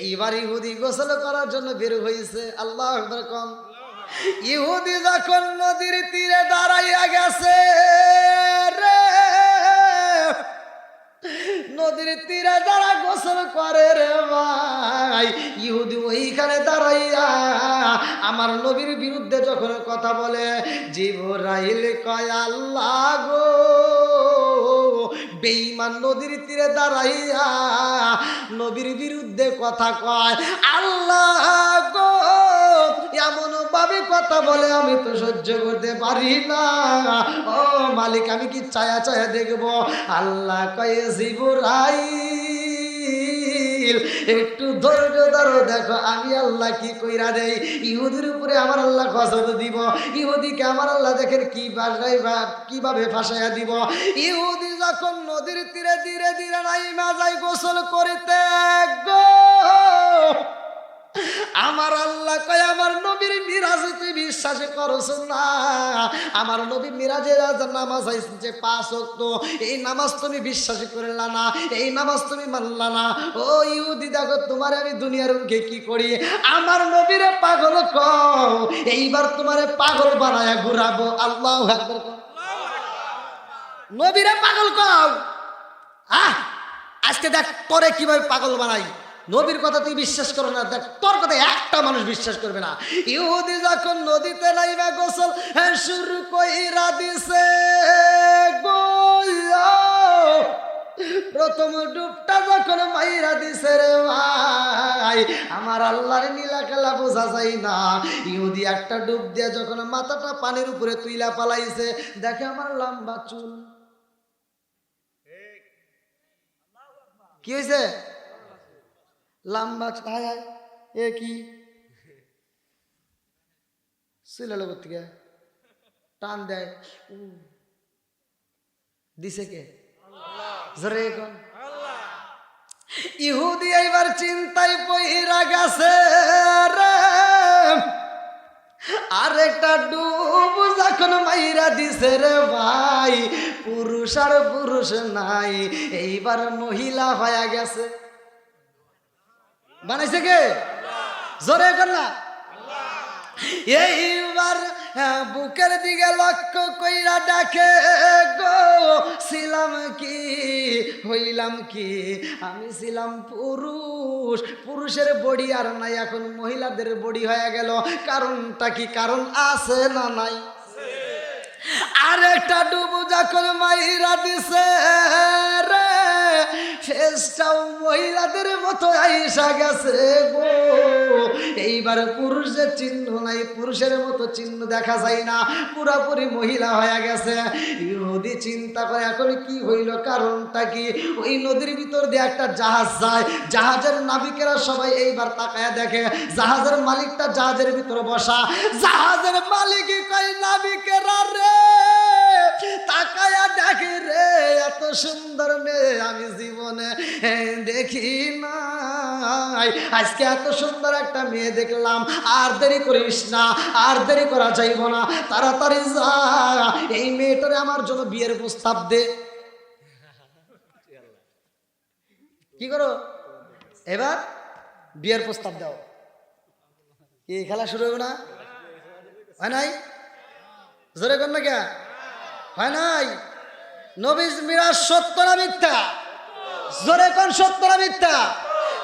এইবার ইহুদি গোসল করার জন্য বের হয়েছে। আল্লাহ আকবার কম। ইহুদি যখন নদীর তীরে দাঁড়াইয়া গেছে রে, নদীর তীরে যারা গোসল করে রে ভাই, ইহুদি ওইখানে দাঁড়াইয়া আমার নবীর বিরুদ্ধে যখন কথা বলে, জিবরাইল কয় আল্লাহ গো, বেঈমান নদীর তীরে দাঁড়াইয়া নবীর বিরুদ্ধে কথা কয়। আল্লাহ গো, এমন ভাবে কথা বলে আমি তো সহ্য করতে পারি না। ও মালিক, আমি কি চায়া চায়া দেখব? আল্লাহ কয় জিবরাইল একটু ধৈর্য ধরো, দেখো আমি আল্লাহ কি কইরা দেই। ইহুদির উপরে আমার আল্লাহ গজব দিব। ইহুদিকে আমার আল্লাহ দেখেন কি ভাষায় কিভাবে ফাঁসাইয়া দিব। ইহুদি যখন নদীর তীরে ধীরে ধীরে নাইমা যায় গোসল করিতে গো, আমার আল্লাহ কয় আমার নবীর মিরাজে তুই বিশ্বাস করছ না? আমার নবী মিরাজে নামাজ আইছে 5 ওয়াক্ত, এই নামাজ তুমি বিশ্বাস করলা না, এই নামাজ তুমি মানলা না। ও ইহুদি দেখো তোমারে আমি দুনিয়ার মুখে কি করি, আমার নবীরে পাগল কও, এইবার তোমারে পাগল বানায়া ঘুরাবো। আল্লাহু আকবার। নবীরে পাগল কও। আজকে দেখ তোরে কিভাবে পাগল বানাই। নবীর কথা তুই বিশ্বাস করো না, দেখ তোর কথা একটা মানুষ বিশ্বাস করবে না। ইহুদি যখন নদীতে নাইবা গোসল শুরু কইরা দিছে গো, প্রথম ডুবটা যখন মাইরা দিছে রে ভাই, আমার আল্লাহর নীলা খেলা বোঝা যায় না। ইহুদি একটা ডুব দিয়ে যখন মাথাটা পানির উপরে তুইলা পালাইছে, দেখে আমার লম্বা চুল। কি হয়েছে? লম্বা হায় হায়, এ কি সিলালো থেকে টান দেয় দিছে কে? জোরে কোন? ইহুদি এইবার চিন্তায় পইরা গেছে রে, আরেকটা ডুব যখন মাইরা দিছে রে ভাই, পুরুষ আর পুরুষ নাই, এইবার মহিলা হয়ে গেছে। বানাইছে কে? জোরে কর না। এইবার বুকের দিকে লক্ষ্য কইরা ডাকে গো, ছিলাম কি হইলাম কি, আমি ছিলাম পুরুষ, পুরুষের বডি আর নাই, এখন মহিলাদের বডি হয়ে গেল। কারণটা কি? কারণ আছে না নাই? আরেকটা ডুবু যখন মাইরা দিছে রে, ফেসটাও মহিলাদের মতো আইসা গেছে গো। এইবার পুরুষের চিহ্ন নাই, পুরুষের মতো চিহ্ন দেখা যায় না, পুরাপুরি মহিলা হয়ে গেছে। ইহুদি চিন্তা করে এখন কি হইল, কারণটা কি? ওই নদীর ভিতর দিয়ে একটা জাহাজ যায়, জাহাজের নাবিকেরা সবাই এইবার তাকায়া দেখে জাহাজের মালিকটা জাহাজের ভিতরে বসা। জাহাজের মালিক কই নাবিকেরা রে, তাকায়া দেখে রে, এত সুন্দর মেয়ে আমি জীবনে দেখি নাই, আজকে এত সুন্দর একটা মেয়ে দেখলাম। আর দেরি করিস না, আর দেরি করা যাইব না, তাড়াতাড়ি যা, এই মেয়েটারে আমার জন্য বিয়ের প্রস্তাব দে। কি করো? এবার বিয়ের প্রস্তাব দাও। কি খেলা শুরু হবে না? হয় নাই? জোরে কর না কে? হয় নাই? নবীর মিরাজ সত্য না মিথ্যা? জোরে কোন সত্য না মিথ্যা?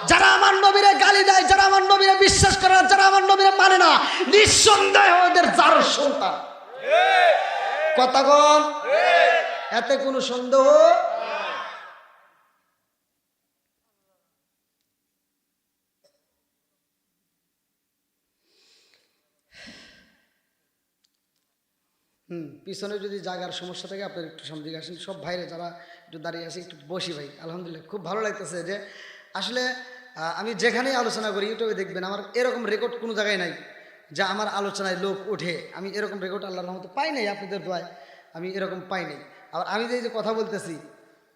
যারা আমার নবীরে গালি দেয়, যারা আমার নবীরে বিশ্বাস করে না, যারা আমার নবীরে মানে না, নিঃসন্দেহ ওদের যার সন্তান। কথা কোন? এতে কোনো সন্দেহ। পিছনে যদি জায়গার সমস্যা থাকে আপনার একটু সামনে আসেন। সব ভাইরে যারা একটু দাঁড়িয়ে আছে একটু বসি ভাই। আলহামদুলিল্লাহ খুব ভালো লাগতেছে যে আসলে আমি যেখানেই আলোচনা করি, ইউটিউবে দেখবেন আমার এরকম রেকর্ড কোনো জায়গায় নাই যা আমার আলোচনায় লোক ওঠে। আমি এরকম রেকর্ড আল্লাহর রহমতে পাই নাই, আপনাদের দোয়ায় আমি এরকম পাই নাই। আবার আমি যে কথা বলতেছি,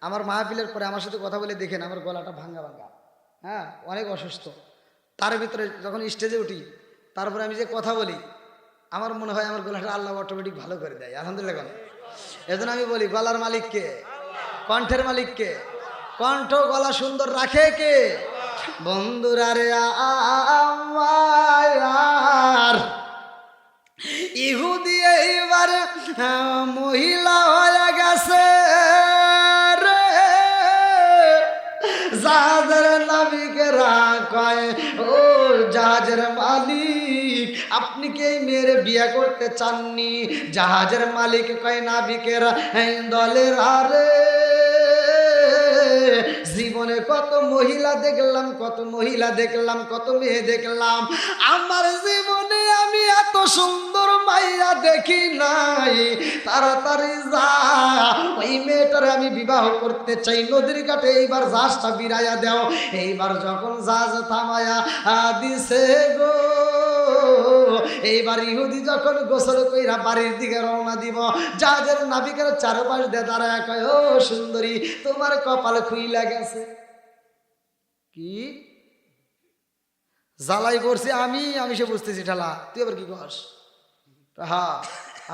আমার মাহফিলের পরে আমার সাথে কথা বলে দেখেন আমার গলাটা ভাঙ্গা ভাঙ্গা, হ্যাঁ অনেক অসুস্থ। তার ভিতরে যখন স্টেজে উঠি, তারপরে আমি যে কথা বলি, আমার মনে হয় আমার গলাটা আল্লাহ অটোমেটিক ভালো করে দেয়। আলহামদুলিল্লাহ। এজন্য আমি বলি গলার মালিককে, কণ্ঠের মালিককে, কণ্ঠ গলা সুন্দর রাখে কে? বন্ধুরা রে আমার ইহুদি এইবার মহিলা হয়ে গেছে রে। জাহাজের নাবিকেরা কয় ও জাহাজের মালিক, আপনি কি এই মেয়ের বিয়ে করতে চাননি? জাহাজের মালিক কয় নাবিকেরা দলের আরে জীবনে কত মহিলা দেখলাম, কত মহিলা দেখলাম, কত মেয়ে দেখলাম, আমার জীবনে আমি এত সুন্দর মাইয়া দেখি নাই। তাড়াতাড়ি যা, ওই মেয়েটারে আমি বিবাহ করতে চাই। নদীর ঘাটে এইবার জাহাজটা বিরাইয়া দাও। এইবার যখন জাহাজ থামায়া দিছে গো, এইবার ইহুদি যখন গোসল কইরা বাড়ির দিকে রওনা দিব, জাহাজের নাবিকের চারপাশ দিয়ে দাঁড়ায় কয় ও সুন্দরী, তোমার কপাল খুইলা গেছে। কি? জ্বালাই করছি আমি সে বুঝতেছি ঠালা, তুই আবার কি কস? হ্যাঁ,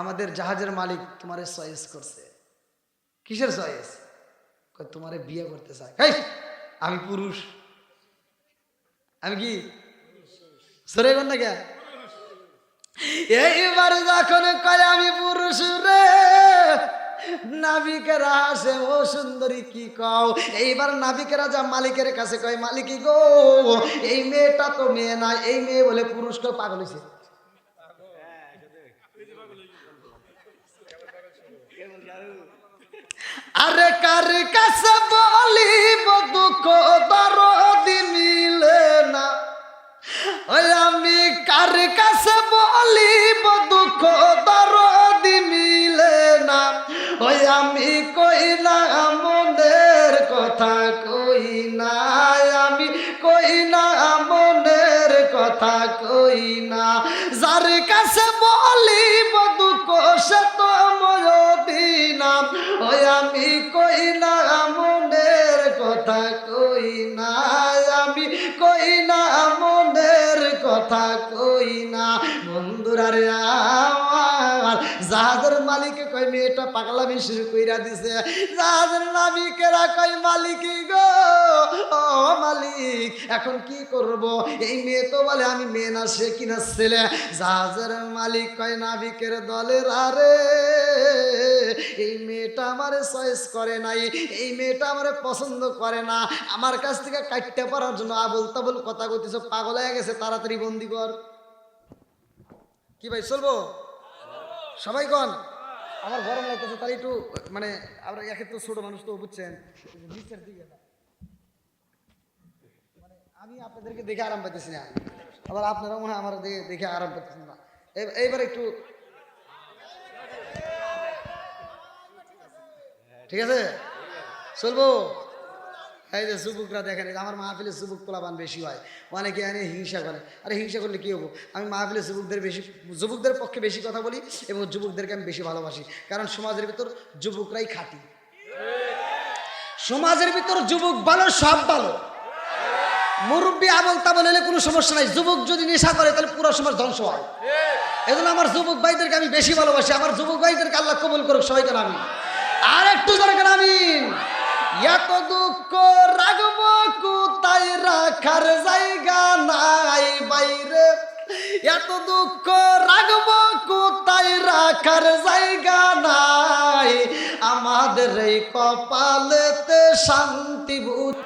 আমাদের জাহাজের মালিক তোমারে চয়েস করছে। কিসের চয়েস? তোমারে বিয়ে করতে চাই। এই আমি পুরুষ, আমি কি সরে না কে? এইবার যখন কয় আমি পুরুষ রে, নাবিকেরা আসে, ও সুন্দরী কি কও? এইবার নাবিকেরা যা মালিকের কাছে কয়, মালিক গো এই মেয়েটা তো মেয়ে না, এই মেয়ে বলে পুরুষ। কেউ পাগল হয়েছে? আরে কার কাছে বলিব দুঃখ দরদি মিলে না, ওই আমি কার কাছে বলিব দুঃখ দরদি মিলে না, ওই আমি কই না মনের কথা, কই না আমি, কই না মনের কথা, কই না। যার কাছে বলিব দুঃখ সে তো ময়দিনা, ওই আমি কই না মনের কথা, কই না আমি, কই না মনের কথা, কই না। বন্ধুরা রে আমার, জাহাজের মালিকে কই মেয়েটা পাগলামি শুরু কইরা দিছে। জাহাজের নাবিকেরা কই মালিক গো, ও মালিক এখন কি করব? এই মেয়ে তো বলে আমি মেয়ে না, সে কিনা ছেলে। জাহাজের মালিক কয় নাবিকের দলের, আরে এই মেয়েটা আমারে চয়েস করে নাই, এই মেয়েটা আমারে পছন্দ করে না, আমার কাছ থেকে কাটতে পারার জন্য আবল তাবল কথা কইতেছ, পাগল হয়ে গেছে, তাড়াতাড়ি বন্দি কর। কি ভাই চলবো? সবাই কন। আমার গরম লাগতেছে, তাহলে একটু মানে আমরা একে তো ছোট মানুষ তো বুঝছেন, নিচের দিকে মানে আমি আপনাদেরকে দেখে আরাম পাইতেছি না, আবার আপনারা মনে হয় আমার দেখে আরাম পাইতেছেন না। এইবার একটু ঠিক আছে চলবো। এই যে যুবকরা দেখেন, আমার মাহফিলে যুবক পোলাপান বেশি হয়, অনেকে এনে হিংসা করে। আরে হিংসা করলে কি হবো? আমি মাহফিলে যুবকদের পক্ষে বেশি কথা বলি এবং যুবকদেরকে আমি বেশি ভালোবাসি, কারণ সমাজের ভিতর যুবকরাই খাঁটি। সমাজের ভিতর যুবক ভালো, সব ভালো। মুরব্বী আবল তাবল হলে কোনো সমস্যা নাই, যুবক যদি নেশা করে তাহলে পুরো সমাজ ধ্বংস হয়। এজন্য আমার যুবক ভাইদেরকে আমি বেশি ভালোবাসি। আমার যুবক ভাইদেরকে আল্লাহ কবুল করুক, সবাইকে আমিন। আর একটু দরকার আমিন। এত দুঃখ রাখবো কোথায়, রাখার জায়গা নাই বাইরে, এত দুঃখ রাখবো কোথায়, রাখার জায়গা নাই, আমাদের এই কপালেতে শান্তি বুঝ।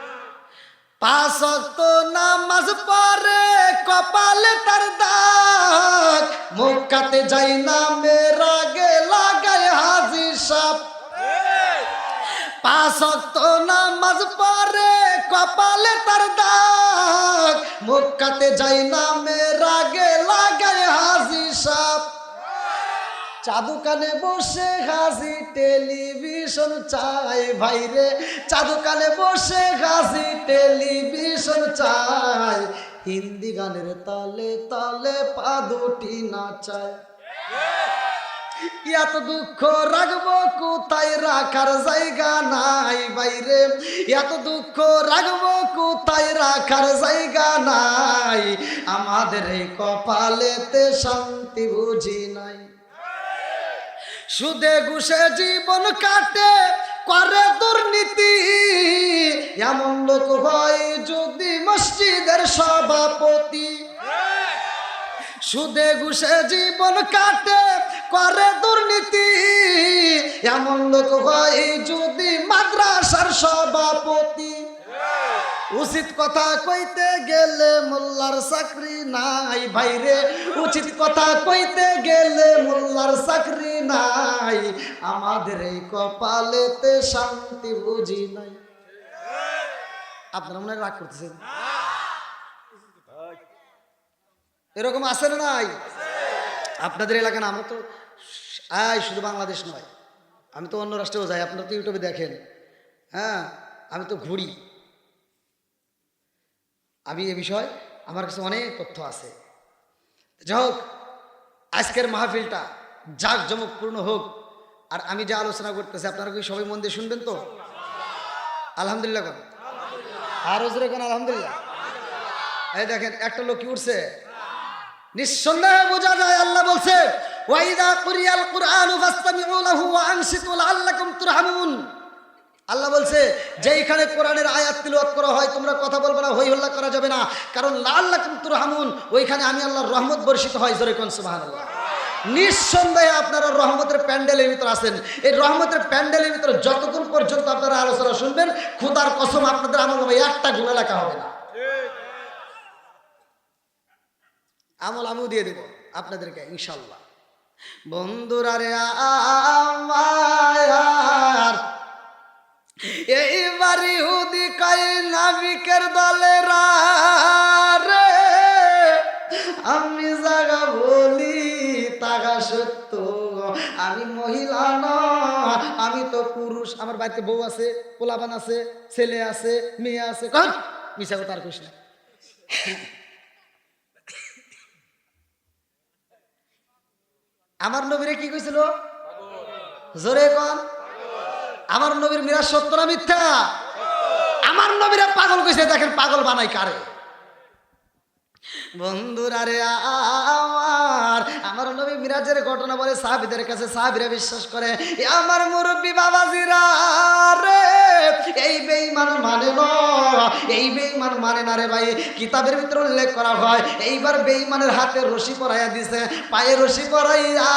5 ওয়াক্ত নামাজ পড়ে কপালে তার দাগ, মক্কাতে যাই না মেরা গে লাগায় হাজি সাপ। 5 ওয়াক্ত নামাজ পড়ে কপালে তার দাগ, মক্কাতে যাই না মেরা গে লাগায় হাজি সাপ। চাদু কানে বসে হাজি টেলিভিশন চাই ভাইরে, চাদু কানে বসে হাজি টেলিভিশন চাই, হিন্দি গানের তালে তালে পা দুটি নাচায়। এত দুঃখ রাখবো কোথায়, রাখার জায়গা নাই বাইরে, এত দুঃখ রাখবো কোথায়, রাখার জায়গা নাই, আমাদের এই কপালেতে শান্তি বুঝি নাই। সুদে ঘুষে জীবন কাটে করে দুর্নীতি, এমন লোক হয় যদি মসজিদের সভাপতি। সুদে ঘুষে জীবন কাটে করে দুর্নীতি, এমন লোক হয় যদি মাদ্রাসার সভাপতি। উচিত কথা কইতে গেলে মোল্লার চাকরি নাই ভাইরে, উচিত কথা কইতে গেলে মোল্লার চাকরি নাই, আমাদের এই কপালেতে শান্তি বুঝি নাই। আপনারা মনে রাগ করতেছেন? এরকম আছে না নাই আপনাদের এলাকা? না, আমরা তো শুধু বাংলাদেশ নয়, আমি তো অন্য রাষ্ট্রেও যাই, আপনারা তো ইউটিউবে দেখেন। হ্যাঁ, আমি তো ঘুরি, আমি এ বিষয় আমার কাছে অনেক তথ্য আছে। যাই হোক, আজকের মাহফিলটা জাঁকজমকপূর্ণ হোক। আর আমি যা আলোচনা করতেছি আপনারা কি সবাই মন দিয়ে শুনবেন তো? আলহামদুলিল্লাহ কোন, আরো জোরে কোন আলহামদুলিল্লাহ। এই দেখেন একটা লোক কি উঠছে, নিঃসন্দেহে বোঝা যায় আল্লাহ বলছে ওয়াইদা কুরিয়াল কুরআনু ফাসতামিউ লাহু ওয়া আনসিতু লাআল্লাকুম তুরহামুন। আল্লাহ বলছে যেইখানে কোরআনের আয়াত তিলাওয়াত করা হয় তোমরা কথা বলবে না, হই হল্লা করা যাবে না, কারণ লাআল্লাকুম তুরহামুন, ওইখানে আমি আল্লাহর রহমত বর্ষিত হয়। জোরে কোন সুবহানাল্লাহ। নিঃসন্দেহে আপনারা রহমতের প্যান্ডেলের ভিতর আছেন। এই রহমতের প্যান্ডেলের ভিতরে যতক্ষণ পর্যন্ত আপনারা আলোচনা শুনবেন, খোদার কসম আপনাদের আমলনামায় একটা গুনাহ লেখা হবে না। আমল আমিও দিয়ে দেব আপনাদেরকে ইনশাল্লাহ। বন্ধুরা রে আমার, এইবার ইহুদি কয় নাবিকের দলেরা রে, আমি জাগা বলি তাগা সত্য, আমি মহিলা না, আমি তো পুরুষ। আমার বাড়িতে বউ আছে, পোলাবান আছে, ছেলে আছে, মেয়ে আছে। মিশা কথা আর কইস না। আমার নবীরে কি কইছিল? জোরে কোন। আমার নবীর মিরাজ সত্য না মিথ্যা? আমার নবীরা পাগল কইছে। দেখেন পাগল বানাই কারে? বন্ধুরা রে আমার নবী মিরাজের ঘটনা বলে সাহাবীদের কাছে, সাহাবীরা বিশ্বাস করে। আমার মুরব্বী বাবাজিরা রে, এই বেঈমান মানে না, এই বেঈমান মানে না রে ভাই। কিতাবের ভিতরে উল্লেখ করা হয় এইবার বেঈমানের হাতে রশি পরাইয়া দিছে, পায়ে রশি পরাইয়া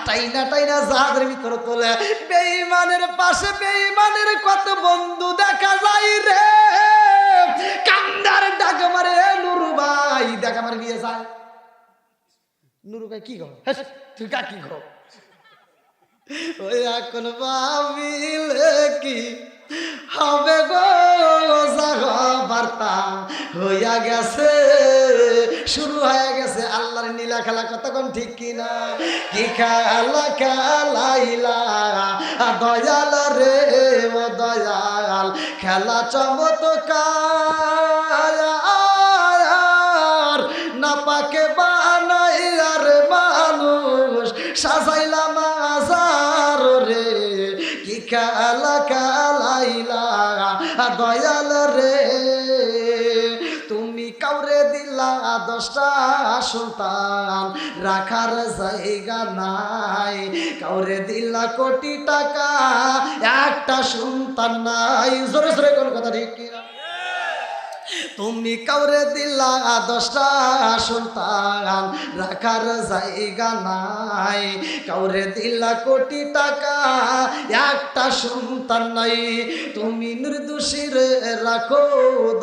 টাইনা টাইনা জাহাজের ভিতরে তোলে। বেঈমানের পাশে বেঈমানের কত বন্ধু দেখা যায় রে, কান্দার ডাক মারে নুরু ভাই, ডাক আমার গিয়ে যায়। নুরু ভাই কি গো, তুই কাকি গো? ওই এখন ভাবিলে কি হবে গো, বার্তা হইয়া গেছে, শুরু হয়ে গেছে আল্লাহর নীলা খেলা। কতক্ষণ ঠিক কিনা? কি খেলা খেলাইলা দয়াল রে, ও দয়াল খেলা চমৎকার, না পাকে বানাই আর মানুষ সাজাইলাম আজার রে, কি খেলা খেলাইলা দয়াল রে। তুমি কাউরে দিলা 10টা সন্তান, রাখার জায়গা নাই, কাউরে দিলা কোটি টাকা, একটা সন্তান নাই। জোরে জোরে কোন কথা ঠিক কিনা? তুমি কাউরে দিলা 10টা সন্তান, রাখার জায়গা নাই, কাউরে দিলা কোটি টাকা, একটা সন্তান নাই। তুমি নির্দোষীর রাখো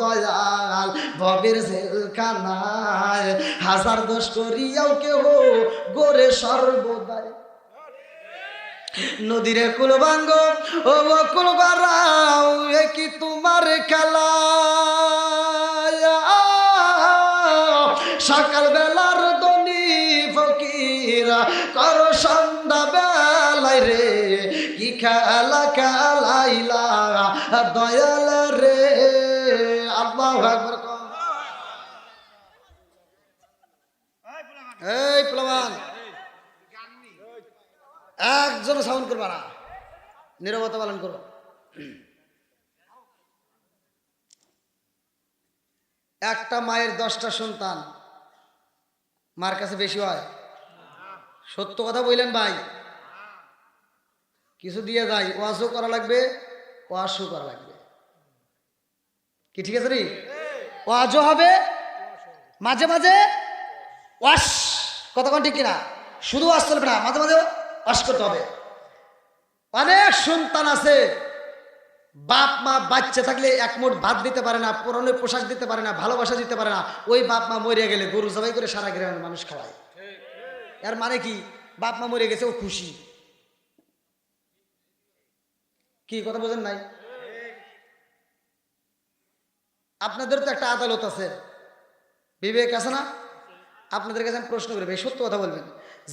দয়াল ভবের জেলখানায়, হাজার দোষ করিয়াও কেহ গোরে সর্বদাই। নদীরে কুল ভাঙ্গ ও কুল বাড়াও, এ কি তোমার খেলা? সকাল বেলার দনি ফকিরা করো সন্ধ্যা বেলায় রে, কি খেলা খেলাইলা দয়াল রে। আল্লাহু আকবার। এই প্লাবান একজন সাউন্ড করবা না, নীরবতা পালন করো। একটা মায়ের 10টা সন্তান, মার কাছে বেশি হয়? সত্য কথা বললেন ভাই, কিছু দিয়ে যায়, ওয়াজও করা লাগবে, ওয়াজও করা লাগবে। কি ঠিক আছে রে? ওয়াজও হবে, মাঝে মাঝে ওয়াশ, কতক্ষণ ঠিক কিনা? শুধু ওয়াজ চলবে না, মাঝে মাঝে ওয়াশ করতে হবে। অনেক সন্তান আছে বাপ মা বাচ্চা থাকলে এক মুঠ ভাত দিতে পারে না, পরনের পোশাক দিতে পারে না, ভালোবাসা দিতে পারে না। ওই বাপ মা মরে গেলে গরু জবাই করে সারা গ্রামের মানুষ খাওয়ায়। এর মানে কি? বাপ মা মরে গেছে, ও খুশি। কি কথা বোঝেন নাই? আপনাদের তো একটা আদালত আছে, বিবেক আছে না? আপনাদের কাছে আমি প্রশ্ন করি, ভাই সত্য কথা বলবেন,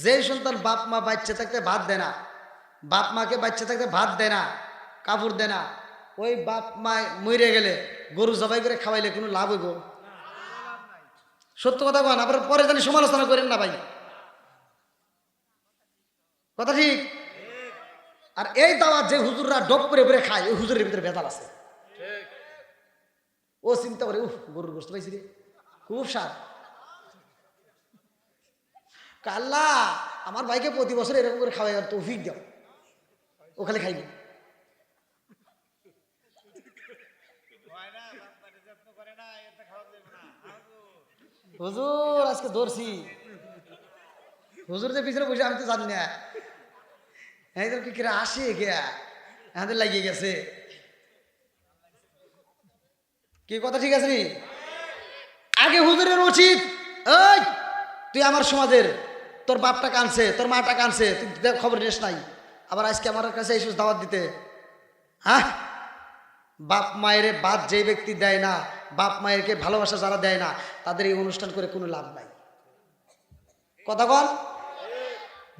যে সন্তান বাপ মা বাচ্চা থাকতে ভাত দেয় না, বাপ মাকে বাচ্চা থাকতে ভাত দেয় না, কাপড় দেয় না, ওই বাপ মা মরে গেলে গরু জবাই করে খাওয়াইলে কোনো লাভ হইব? সত্য কথা বলেন, আপনার পরে জানি সমালোচনা করেন না ভাই, কথা ঠিক? আর এই দাওয়াত যে হুজুররা ডব করে করে খায়, ওই হুজুরের ভিতরে ভেজাল আছে। ও চিন্তা করে, উফ গরুর গোশত পাইছি রে, খুব স্বাদ। কাল্লা আমার ভাইকে প্রতি বছর এরকম করে খাওয়াই আর তৌফিক দাও, ও খালি খাইবে। হুজুর আজকে ধরছি, হুজুর যে পিছনে বসে আমি তো জানি না, এদের কি করে আসে গিয়া আমাদের লাগিয়ে গেছে। কি কথা ঠিক আছে নি? আগে হুজুরের উচিত, এই তুই আমার সমাজের, তোর বাপটা কানছে, তোর মাটা কানছে, তুই খবর নিস নাই, আবার আজকে আমার কাছে এসে দাওয়াত দিতে। হ্যাঁ, বাপ মায়ের বাদ যে ব্যক্তি দেয় না, বাপ মায়েরকে ভালোবাসা যারা দেয় না, তাদের এই অনুষ্ঠান করে কোনো লাভ নাই। কথা বল,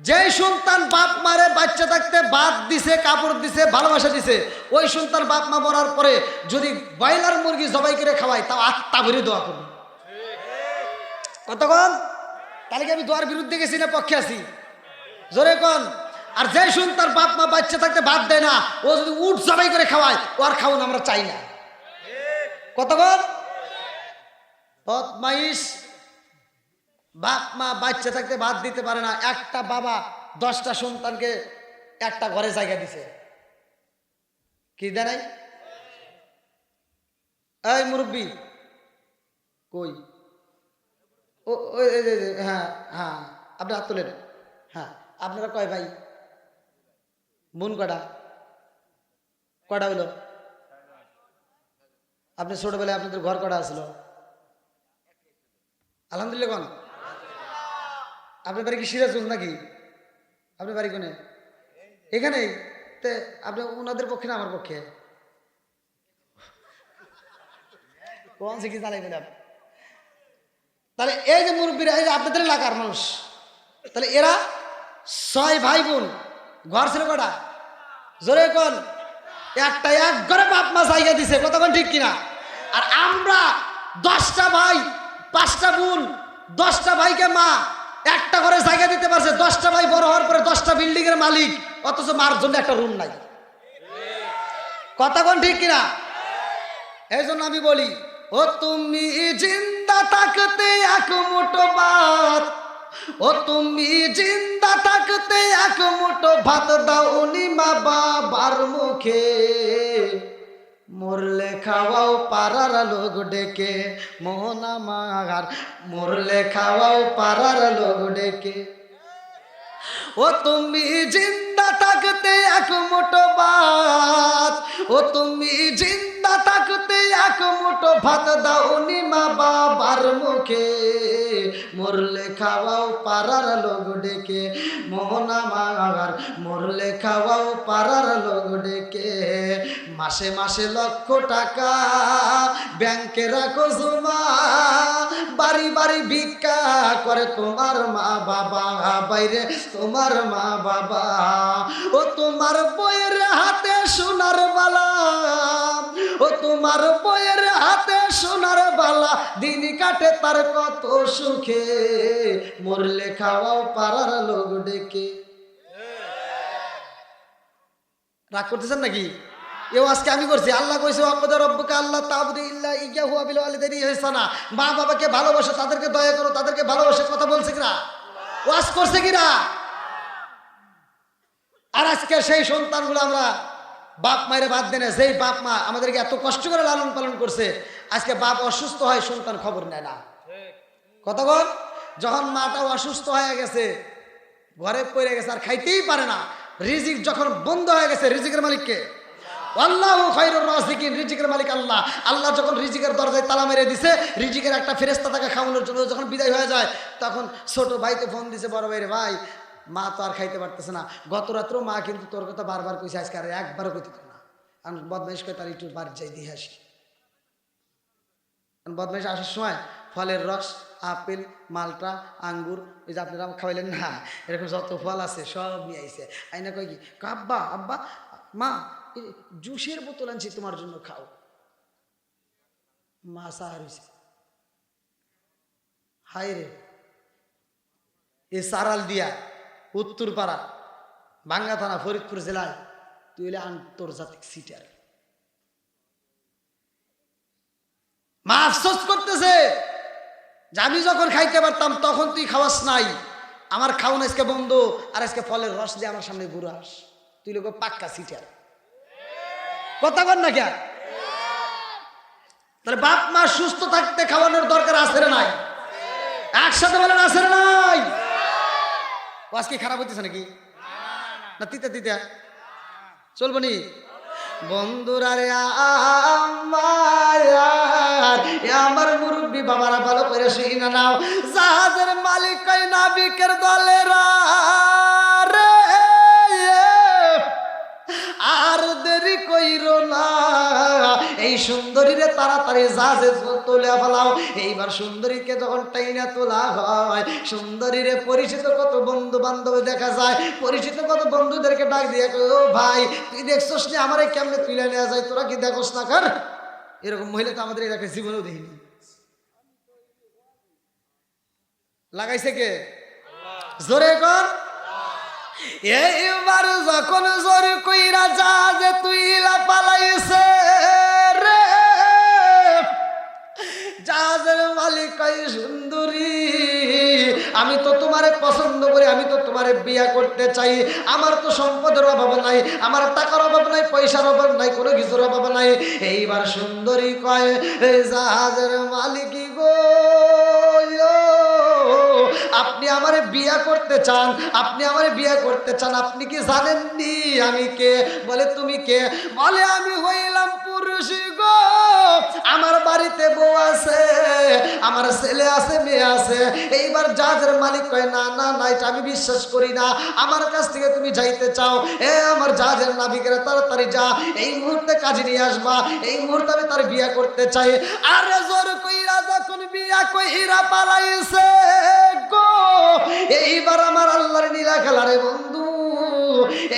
যে সন্তান বাপ মারে বাচ্চা থাকতে বাদ দিছে, কাপড় দিছে, ভালোবাসা দিছে, ওই সন্তান বাপ মা মরার পরে যদি ব্রয়লার মুরগি জবাই করে খাওয়ায়, তাও আত্মা ভরে দোয়া করবে। কথা বল, তাহলে কি আমি দোয়ার বিরুদ্ধে গেছি না পক্ষে আছি? জোরে কোন। আর যে সন্তান বাপ মা বাচ্চা থাকতে বাদ দেয় না, ও যদি উট জবাই করে খাওয়ায়, ও আর খাওয়ান আমরা চাই না। কথা বল, বদমাইশ বাপ মা বাচ্চা থাকতে বাদ দিতে পারে না। একটা বাবা 10টা সন্তানকে একটা ঘরে জায়গা দিছে, কি দেয় নাই? এই মুরব্বী কই? ও হ্যাঁ হ্যাঁ, আপনি হাত তোলেন। হ্যাঁ, আপনারা কয় ভাই বোন? কটা কটা হইল? আপনি ছোটবেলায় আপনাদের ঘর কটা আসলো? আলহামদুলিল্লাহ কোন। আপনার বাড়ি কি সিরাজগঞ্জ নাকি? আপনার বাড়ি কোনে? এখানেই। তে আপনি ওনাদের পক্ষে না আমার পক্ষে? কোন সে কি জানাই বলে? তাহলে এই যে মুরব্বীরা, এই যে আপনাদের এলাকার মানুষ, তাহলে এরা 6 ভাই বোন, ঘর ছিল কটা? জোরে কোন। একটা এক ঘরে বাপ মা জায়গা দিছে, কতক্ষণ ঠিক কিনা? আর আমরা 10টা ভাই, 5টা বোন, 10টা ভাইকে মা একটা ঘরে জায়গা দিতে পারছে। 10টা ভাই বড় হওয়ার পরে 10টা বিল্ডিং এর মালিক, অথচ মার জন্য একটা রুম নাই। কতক্ষণ ঠিক কিনা? এই জন্য আমি বলি, ও তুমি জিন্দা থাকতে এক মুঠো ভাত, ও তুমি জিন্দা থাকতে এক মুঠো ভাত দাওনি মা বাবার মুখে, মরলে খাওয়াও পাড়ার লোক ডেকে, মোহন আমার মরলে খাওয়াও পাড়ার লোক ডেকে। ও তুমি জিন্দা থাকতে এক মুঠো ভাত, ও তুমি জিন্দা থাকতে এক মুঠো ভাত দাওনি মা বাবার মুখে, মরলে খাওয়াও পাড়ার লোক ডেকে, মোহন আমার মরলে খাওয়াও পাড়ার লোক ডেকে। মাসে মাসে লক্ষ টাকা ব্যাংকে রাখো জমা, বাড়ি বাড়ি ভিক্ষা করে তোমার মা বাবা, বাইরে তোমার মা বাবা। ও তোমার বইয়ের হাতে সোনার বালা, ও তোমার বইয়ের হাতে সোনার বালা, দিন কাটে তার কত সুখে, মরলে খাওয়াও পাড়ার লোক ডেকে। রাগ করতেছেন নাকি? এও আজকে আমি করছি। আল্লাহ কইছে ওয়াকদা রব্বুকা আল্লাহ তা'বুদু ইল্লা ইয়্যাহু ওয়া বিল ওয়ালিদাইনি ইহসানা, মা বাবাকে ভালোবাসো, তাদেরকে দয়া করো, তাদেরকে ভালোবাসে। কথা বলছে কিনা? ওয়াজ করছে কিনা? আর আজকে সেই সন্তানগুলো আমরা বাপ মায়ের বাদ দেন, যেই বাপ মা আমাদেরকে এত কষ্ট করে লালন পালন করছে, আজকে বাপ অসুস্থ হয়, সন্তান খবর নেয় না। কতক্ষণ? যখন মাটা অসুস্থ হয়ে গেছে, ঘরে পড়ে গেছে, আর খাইতেই পারে না, রিজিক যখন বন্ধ হয়ে গেছে, রিজিকের মালিককে আল্লাহু খায়রুর রাযিকিন, রিজিকের মালিক আল্লাহ। আল্লাহ যখন রিজিকের দরজায় তালা মেরে দিছে, রিজিকের একটা ফেরেশতা তাকে খাওয়ানোর জন্য যখন বিদায় হয়ে যায়, তখন ছোট ভাইতে ফোন দিছে, বড় ভাইরে, ভাই মা তো আর খাইতে পারতেছে না, গত রাত্রেও মা কিন্তু তোর কথা বারবার কইছে, আজকে আর একবারও কইতে না। আমি বদমাইশ করে তার একটু বাড়ি যাই দিয়ে আসি। বদমাইশ আসার সময় ফলের রস, আপেল, মালটা, আঙ্গুর, এই যে আপনারা খাওয়াইলেন না, এরকম যত ফল আছে সব নিয়ে আইছে। আইনা কই কি, আব্বা আব্বা মা জুসের বোতল আনছি তোমার জন্য, খাও। মা সাহার হয়েছে। হায় রে, এ সারাল দিয়া উত্তরপাড়া, ভাঙ্গা থানা, ফরিদপুর জেলায় তুই হলে আন্তর্জাতিক সিটার। মা আফসোস করতেছে, যে আমি যখন খাইতে পারতাম তখন তুই খাওয়াস নাই, আমার খাওন আজকে বন্ধ, আর আজকে ফলের রস দিয়ে আমার সামনে ঘুরাস, তুই লোক পাক্কা সিটার। কথা বল না কে? তাহলে বাপ মা সুস্থ থাকতে খাওয়ানোর দরকার আছে না নাই? একসাথে বলেন আছে না নাই? আজকে খারাপ হইতেছে নাকি? না তিতা তিতা চলবো নি? বন্ধুরা রে আমার মুরব্বী বাবারা ভালো করে শুনে নাও, জাহাজের মালিক কই নাবিকের দলেরা রে, আর দেরি কইরো না, এই সুন্দরীরে তাড়াতাড়ি জাহাজে তুলে ফেলাও। এইবার সুন্দরীকে যখন টাইনা তোলা হয়, সুন্দরীরে পরিচিত কত বন্ধু বান্ধব দেখা যায়, পরিচিত কত বন্ধুদেরকে ডাক দিয়ে ও ভাই তুই দেখছস না আমারে কেমনে তুলে নেওয়া যায়, তোরা কি দেখোস না? কার এরকম মহিলা তো আমাদের এলাকায় জীবনেও দেখিনি। লাগাইছে কে? জোরে কর। এইবার যখন জোর কইরা জাহাজে তুইলা পালাইছে রে, জাহাজের মালিক কই সুন্দরী আমি তো তোমারে পছন্দ করি, আমি তো তোমারে বিয়া করতে চাই, আমার তো সম্পদের অভাব নাই, আমার টাকার অভাব নাই, পয়সার অভাব নাই, কোনো কিছুর অভাব নাই। এইবার সুন্দরী কয় জাহাজের মালিক গো আপনি আমারে বিয়া করতে চান, আপনি আমারে বিয়া করতে চান, আপনি কি জানেননি আমি কে? বলে তুমি কে? বলে আমি হইলাম পুরুষ গো, আমার বাড়িতে বউ আছে, আমার ছেলে আছে, মেয়ে আছে। এইবার জাহাজের মালিক কয় না না না এটা আমি বিশ্বাস করি না, আমার কাছ থেকে তুমি যাইতে চাও, আমার জাহাজের নাবিকেরা তাড়াতাড়ি যা, এই মুহূর্তে কাজে নিয়ে আসবা, এই মুহূর্তে আমি তার বিয়া করতে চাই। আরে জোর কইরা যখন বিয়া কইরা পালাইছে গো, এইবার আমার আল্লাহর নীলা খেলারে বন্ধু,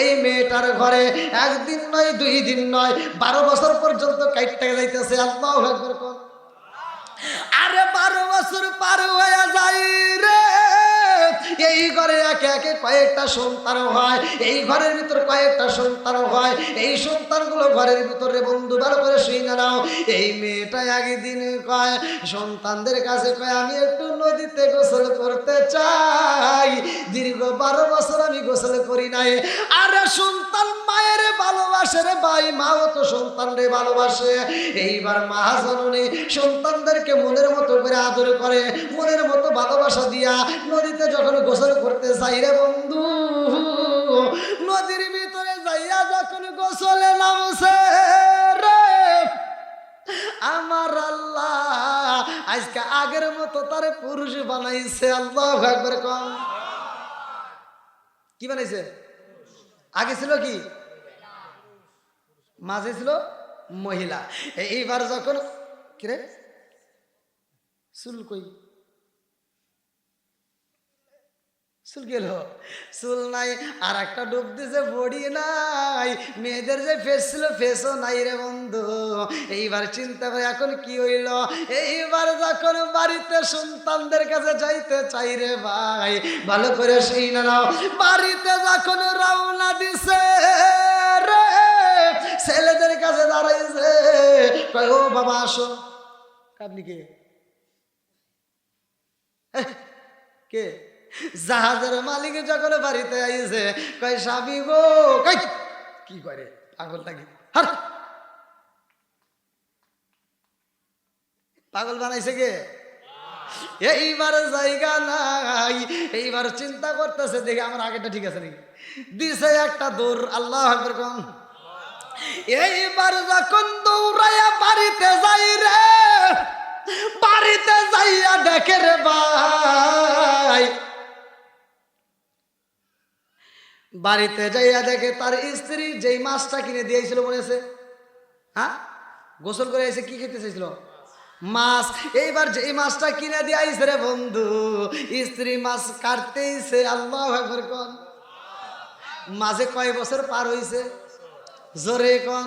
এই মেয়েটার ঘরে একদিন নয় 2 দিন নয় 12 বছর পর্যন্ত কাইটটা যাইতেছে। আল্লাহু আকবার কোন। আরে 12 বছর পার হয়ে যায় রে, এই ঘরে একে একে কয়েকটা সন্তান হয়, এই ঘরের ভিতর কয়েকটা সন্তান হয়, এই সন্তানগুলো ঘরের ভিতরে বন্ধু ভালো করে শুনে নাও। এই মেয়েটা একদিন কয় সন্তানদের কাছে কয় আমি একটু নদীতে গোসল করতে চাই, দীর্ঘ 12 বছর আমি গোসল করি নাই। আরে সন্তান মায়ের ভালোবাসে রে ভাই, মাও তো সন্তানরে ভালোবাসে। এইবার মা জননী সন্তানদেরকে মনের মতো করে আদর করে, মনের মতো ভালোবাসা দিয়া নদীতে যখন গোসল করতে যাই রে বন্ধু, নদীর ভিতরে যাইয়া যখন গোসলে নামছে রে, আমার আল্লাহ আজকে আগের মতো তারে পুরুষ বানাইছে। আল্লাহু আকবার কম। কি বানাইছে? আগে ছিল কি? মাঝে ছিল মহিলা। এইবার যখন কিরে চুল কই? চুল গেল, চুল নাই, আর একটা ডুব দিছে বডি নাই, মেয়েদের যে ফেস ছিল ফেসও নাই রে বন্ধু। এইবার চিন্তা করে এখন কি হইল, এইবার যখন বাড়িতে সন্তানদের কাছে যাইতে চাই রে ভাই, ভালো করে সেই না নাও, বাড়িতে যখন রওনা দিছে রে, ছেলেদের কাছে দাঁড়াইছে, কয় ও বাবা আসো। আপনি কে? কে? জাহাজের মালিক যখন বাড়িতে আইছে কয় স্বামী গো, কি করে পাগল লাগে, পাগল বানাইছে কে? এইবার জায়গা নাই, এইবার চিন্তা করতেছে দেখে আমার আগেটা ঠিক আছে নাকি, দিছে একটা দৌড়। আল্লাহু আকবার কোন। এইবার যখন দৌড়াইয়া বাড়িতে যাই রে, বাড়িতে যাইয়া দেখে রে ভাই, বাড়িতে যাইয়া দেখে তার স্ত্রী যেই মাছটা কিনে দিয়েছিল মনে আছে, হ্যাঁ গোসল করে এসে কি খেতে চাইছিল? মাছ। এইবার যেই মাছটা কিনে দিয়েছে রে বন্ধু, স্ত্রী মাছ কাটতেইছে। আল্লাহু আকবার কোন। মাঝে কয় বছর পার হইছে? জোরে কোন।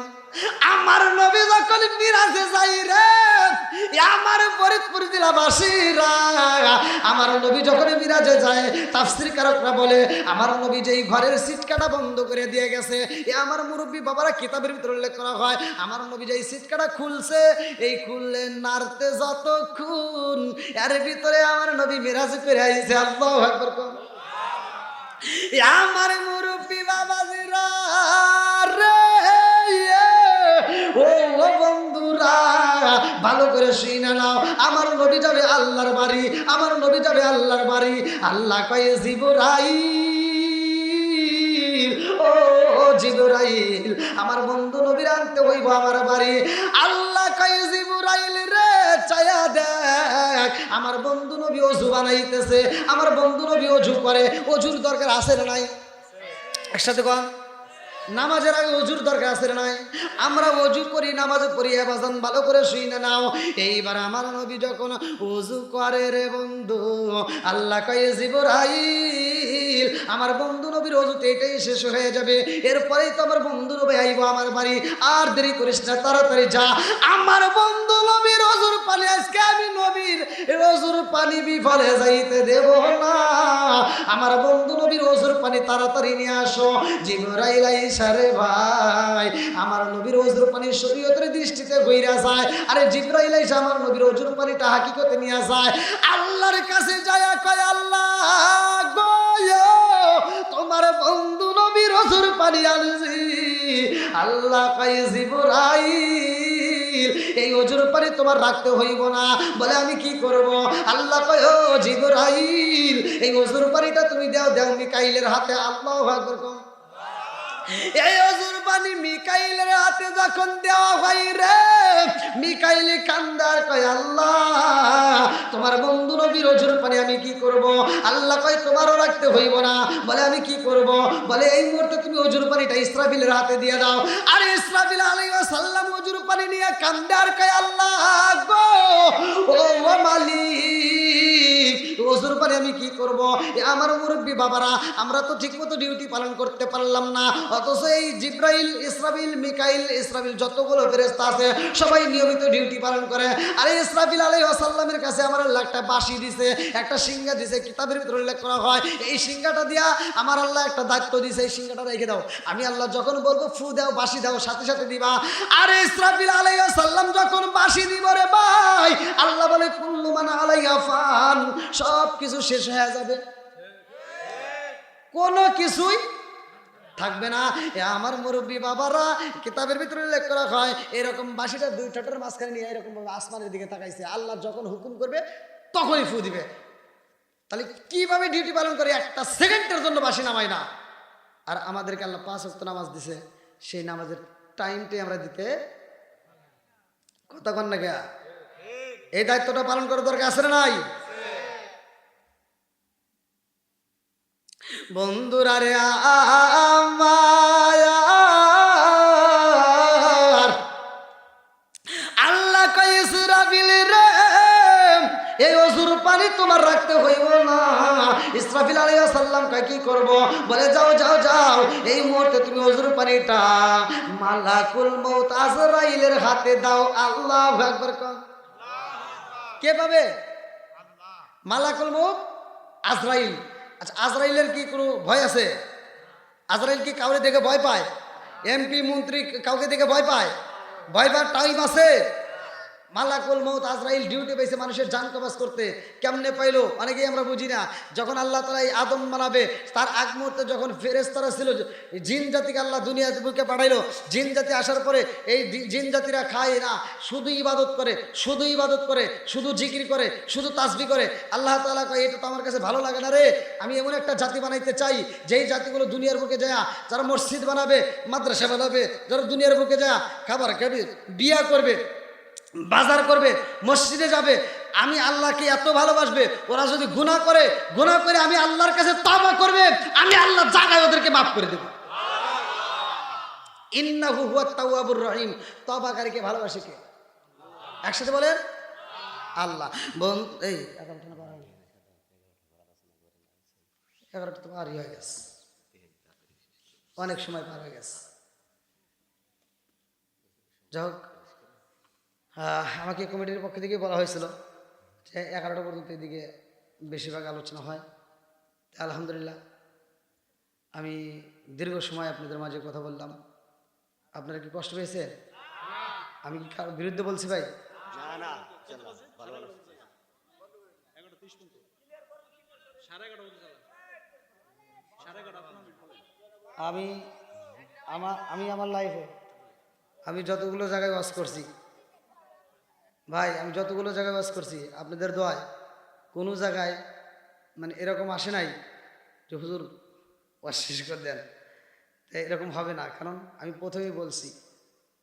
আমার নবী যখন মিরাজে যাই রে, আমার ফরিদপুর জেলাবাসীরা, আমার নবী যখন মিরাজে যায়, তাফসীর কারকরা বলে আমার নবী যেই ঘরের সিটকাটা বন্ধ করে দিয়ে গেছে, আমার মুরব্বী বাবারা কিতাবের ভিতরে উল্লেখ করা হয়, আমার নবী যেই সিটকাটা খুলছে, এই খুললে নাড়তে যতক্ষণ এর ভিতরে আমার নবী মিরাজ করে আইছে। আল্লাহু আকবার। আমার মুরব্বী বাবাজিরা রে, ও বন্ধুরা ভালো করে শুনে নাও, আমার নবী যাবে আল্লাহর বাড়ি, আমার নবী যাবে আল্লাহর বাড়ি। আল্লাহ কয়ে জিবরাইল, ও জিবরাইল আমার বন্ধু নবীর আনতে হইব আমার বাড়ি। আল্লাহ কয়ে জিবরাইল রে চায়া দেখ, আমার বন্ধু নবী ওযু বানাইতেছে, আমার বন্ধু নবী ওযু করে। ওযুর দরকার আছে না নাই? একসাথে কন, নামাজের আগে ওযুর দরকার আছে না নাই? আমরা ওযু করি, নামাজে পড়ি, বাজান ভালো করে শুনে নাও। এইবার আমার নবী যখন ওযু করে রে বন্ধু, আল্লাহ কয়ে জিবরাইল আমার বন্ধু নবীর ওযুতে এটাই শেষ হয়ে যাবে, এরপরেই তো আমার বন্ধু নবী আইব আমার বাড়ি। আর দেরি করিস না, তাড়াতাড়ি যা। আমার বন্ধু নবীর ওযুর পানি আজকে আমি নবীর ওযুর পানি বিফলে যাইতে দেব না। আমার বন্ধু নবীর ওযুর পানি তাড়াতাড়ি নিয়ে আসো। জিবরাইল আইসারে ভাই, আমার নবীর ওযুর পানি শরীয়তের দৃষ্টিতে গইরা যায়, আরে জিবরাইল আইসা আমার নবীর ওযুর পানিটা হাকিকতে নিয়ে যায়। আল্লাহর কাছে যায় কয়, আল্লাহ গো তোমার বন্ধু নবীর ওযুর পানি আনছি। আল্লাহ কয় জিবরাইল এই ওযুর পানি তোমার রাখতে হইব না। বলে আমি কি করব? আল্লাহ কয় ও জিবরাইল এই ওযুর পানিটা তুমি দাও, দাও মিকাইলের হাতে। আল্লাহু আকবার। এই ওযুর পানি মিকাইলের হাতে যখন দেওয়া হয় রে, মিকাইল কান্দার কয় আল্লাহ তোমার বন্ধু নবীর ওযুর পানি আমি কি করব? আল্লাহ কয় তোমারও রাখতে হইব না। বলে আমি কি করব? বলে এই মুহূর্তে তুমি ওযুর পানিটা ইসরাফিলের হাতে দিয়ে দাও। আর ইসরাফিল আলাইহিস সালাম ওযুর পানি নিয়ে কান্দার কয় আল্লাহ গো, ও মালিক ওযুর পানি আমি কি করব? আমার মুরব্বী বাবারা, আমরা তো ঠিকমতো ডিউটি পালন করতে পারলাম না, অথচ এই জিবরাইল, ইসরাফিল, মিকাইল, ইসরাফিল যতগুলো ফেরেশতা আছে সবাই নিয়মিত ডিউটি পালন করে। আর ইসরাফিল আলাইহিস সালামের কাছে আমার আল্লাহ একটা বাঁশি দিছে, একটা সিংহা দিছে, কিতাবের ভিতরে উল্লেখ করা হয় এই সিংহাটা দিয়া আমার আল্লাহ একটা দায়িত্ব দিছে, এই সিংহাটা রেখে দাও, আমি আল্লাহ যখন বলবো ফু দাও, বাঁশি দাও, সাথে সাথে দিবা। আর ইসরাফিল আলাইহিস সালাম যখন বাঁশি দিব রে ভাই, আল্লাহ বলে কুল্লু মান আলাইহা ফান, সব কিছু শেষ হয়ে যাবে, কোনো কিছুই থাকবে না। আমার মুরব্বী বাবারা, কিতাবের ভিতরে উল্লেখ করা হয় এরকম বাঁশিটা দুই ঠোঁটের মাঝখানে নিয়ে এরকম ভাবে আসমানের দিকে তাকাইছে, আল্লাহ যখন হুকুম করবে তখনই ফু দিবে। তাহলে কিভাবে ডিউটি পালন করে? একটা সেকেন্ডের জন্য বাঁশি নামাই না। আর আমাদেরকে আল্লাহ 5 ওয়াক্ত নামাজ দিছে, সেই নামাজের টাইমটাই আমরা দিতে কথা কন না গিয়া, এই দায়িত্বটা পালন করার দরকার আছে না নাই? বন্ধুরা রে আমার, আল্লাহ কয় ইসরাফিল রে এই ওযুর পানি তোমার রাখতে হইব না। ইসরাফিল আলাইহিস সালাম কয় কি করব? বলে যাও যাও যাও, এই মুহূর্তে তুমি ওযুর পানিটা মালাকুল মউত আজরাইলের হাতে দাও। আল্লাহু আকবার। কে পাবে? মালাকুল মউত আজরাইল। আচ্ছা, আজরাইলের কি কোনো ভয় আছে? আজরাইল কি কাউকে দেখে ভয় পায়? এমপি মন্ত্রী কাউকে দেখে ভয় পায়? ভয় পাওয়ার টাইম আছে? মালাকুল মউত আজরাইল ডিউটি পেয়েছে মানুষের জান কবজ করতে। কেমনে পাইলো অনেকেই আমরা বুঝি না। যখন আল্লাহ তাআলা এই আদম বানাবে তার আগ মুহূর্তে যখন ফেরেশতারা ছিল, জিন জাতিকে আল্লাহ দুনিয়ার বুকে পাঠাইলো। জিন জাতি আসার পরে এই জিন জাতিরা খায় না, শুধু ইবাদত করে, শুধু ইবাদত করে, শুধু জিকির করে, শুধু তাসবিহ করে। আল্লাহ তাআলা কয় এটা তো আমার কাছে ভালো লাগে না রে, আমি এমন একটা জাতি বানাইতে চাই যেই জাতিগুলো দুনিয়ার বুকে যায়, যারা মসজিদ বানাবে, মাদ্রাসা বানাবে, যারা দুনিয়ার বুকে যায় খাবার খাবে, বিয়া করবে, বাজার করবে, মসজিদে যাবে। আমি আল্লাহকে এত ভালোবাসবে, ওরা যদি গুনাহ করে, গুনাহ করে আমি আল্লাহর কাছে তওবা করবে, আমি আল্লাহ জায়গায় ওদেরকে মাফ করে দেব। ইন্নাহু হুয়াত তাওয়াবুর রহিম। তওবাকারীকে ভালোবাসে কে? একসাথে বলেন আল্লাহ। এই 11টা তো পার হয়ে গেছে, অনেক সময় পার হয়ে গেছে। যাই হোক, আমাকে কমিটির পক্ষ থেকে বলা হয়েছিল যে 11টা পর্যন্ত এদিকে বেশিরভাগ আলোচনা হয়। তা আলহামদুলিল্লাহ আমি দীর্ঘ সময় আপনাদের মাঝে কথা বললাম। আপনারা কি কষ্ট পেয়েছে? আমি কি কারোর বিরুদ্ধে বলছি ভাই? আমি আমি আমার লাইফে আমি যতগুলো জায়গায় ওয়াজ করছি ভাই, আমি যতগুলো জায়গায় ওয়াজ করছি আপনাদের দোয়ায় কোনো জায়গায় মানে এরকম আসে নাই যে হুজুর ওয়াজ শেষ করে দেন। তো এরকম হবে না, কারণ আমি প্রথমেই বলছি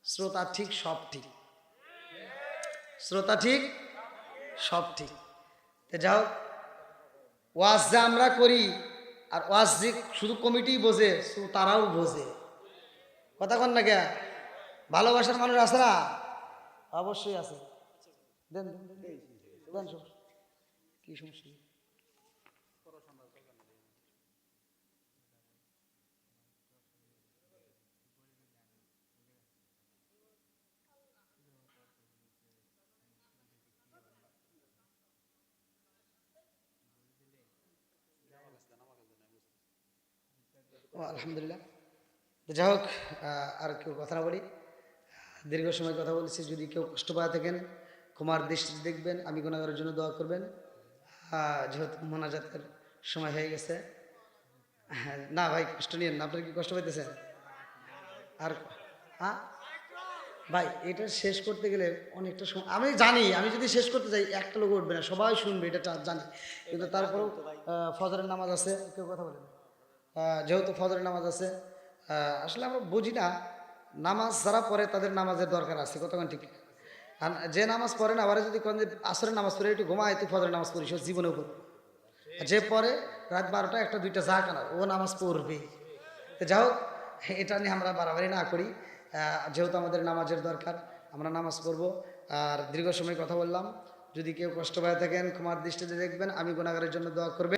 শ্রোতা ঠিক সব ঠিক, শ্রোতা ঠিক সব ঠিক। তো যাই হোক, ওয়াজ যা আমরা করি আর ওয়াজ যে শুধু কমিটি বোঝে তারাও বোঝে, কথা কন না কে? ভালোবাসার মানুষ আছে না? অবশ্যই আছে। দেন দেন, দেন, দেন, দেন, কি সমস্যা? ও আলহামদুলিল্লাহ। তো যাই হোক, আর কেউ কথা না বলি, দীর্ঘ সময় কথা বলেছি। যদি কেউ কষ্ট পায় থাকেন ক্ষমার দৃষ্টিতে দেখবেন, আমি গুনাহগারের জন্য দোয়া করবেন। যেহেতু মোনাজাতের সময় হয়ে গেছে। হ্যাঁ, না ভাই কষ্ট নিয়েন না, আপনার কি কষ্ট পাইতেছেন? আর হ্যাঁ ভাই, এটা শেষ করতে গেলে অনেকটা সময়, আমি জানি আমি যদি শেষ করতে যাই একটা লোক উঠবে না, সবাই শুনবে, এটা জানি। কিন্তু তারপরেও ফজরের নামাজ আছে, কেউ কথা বলেন। যেহেতু ফজরের নামাজ আছে, আসলে আমরা বুঝি না নামাজ যারা পড়ে তাদের নামাজের দরকার আছে, কতক্ষণ ঠিক। আর যে নামাজ পড়ে না, আবার যদি কোন আসরের নামাজ পড়ে একটু ঘুমায়, তুই ফজরের নামাজ পড়িস, জীবনেও পড়বে। যে পরে রাত 12টা 1টা 2টা যা কেনা ও নামাজ পড়বে। তো যাই হোক, এটা নিয়ে আমরা বাড়াবাড়ি না করি। যেহেতু আমাদের নামাজের দরকার, আমরা নামাজ পড়বো। আর দীর্ঘ সময় কথা বললাম, যদি কেউ কষ্ট পায় থাকেন ক্ষমার দৃষ্টিতে দেখবেন, আমি গুনাহগারের জন্য দোয়া করবেন।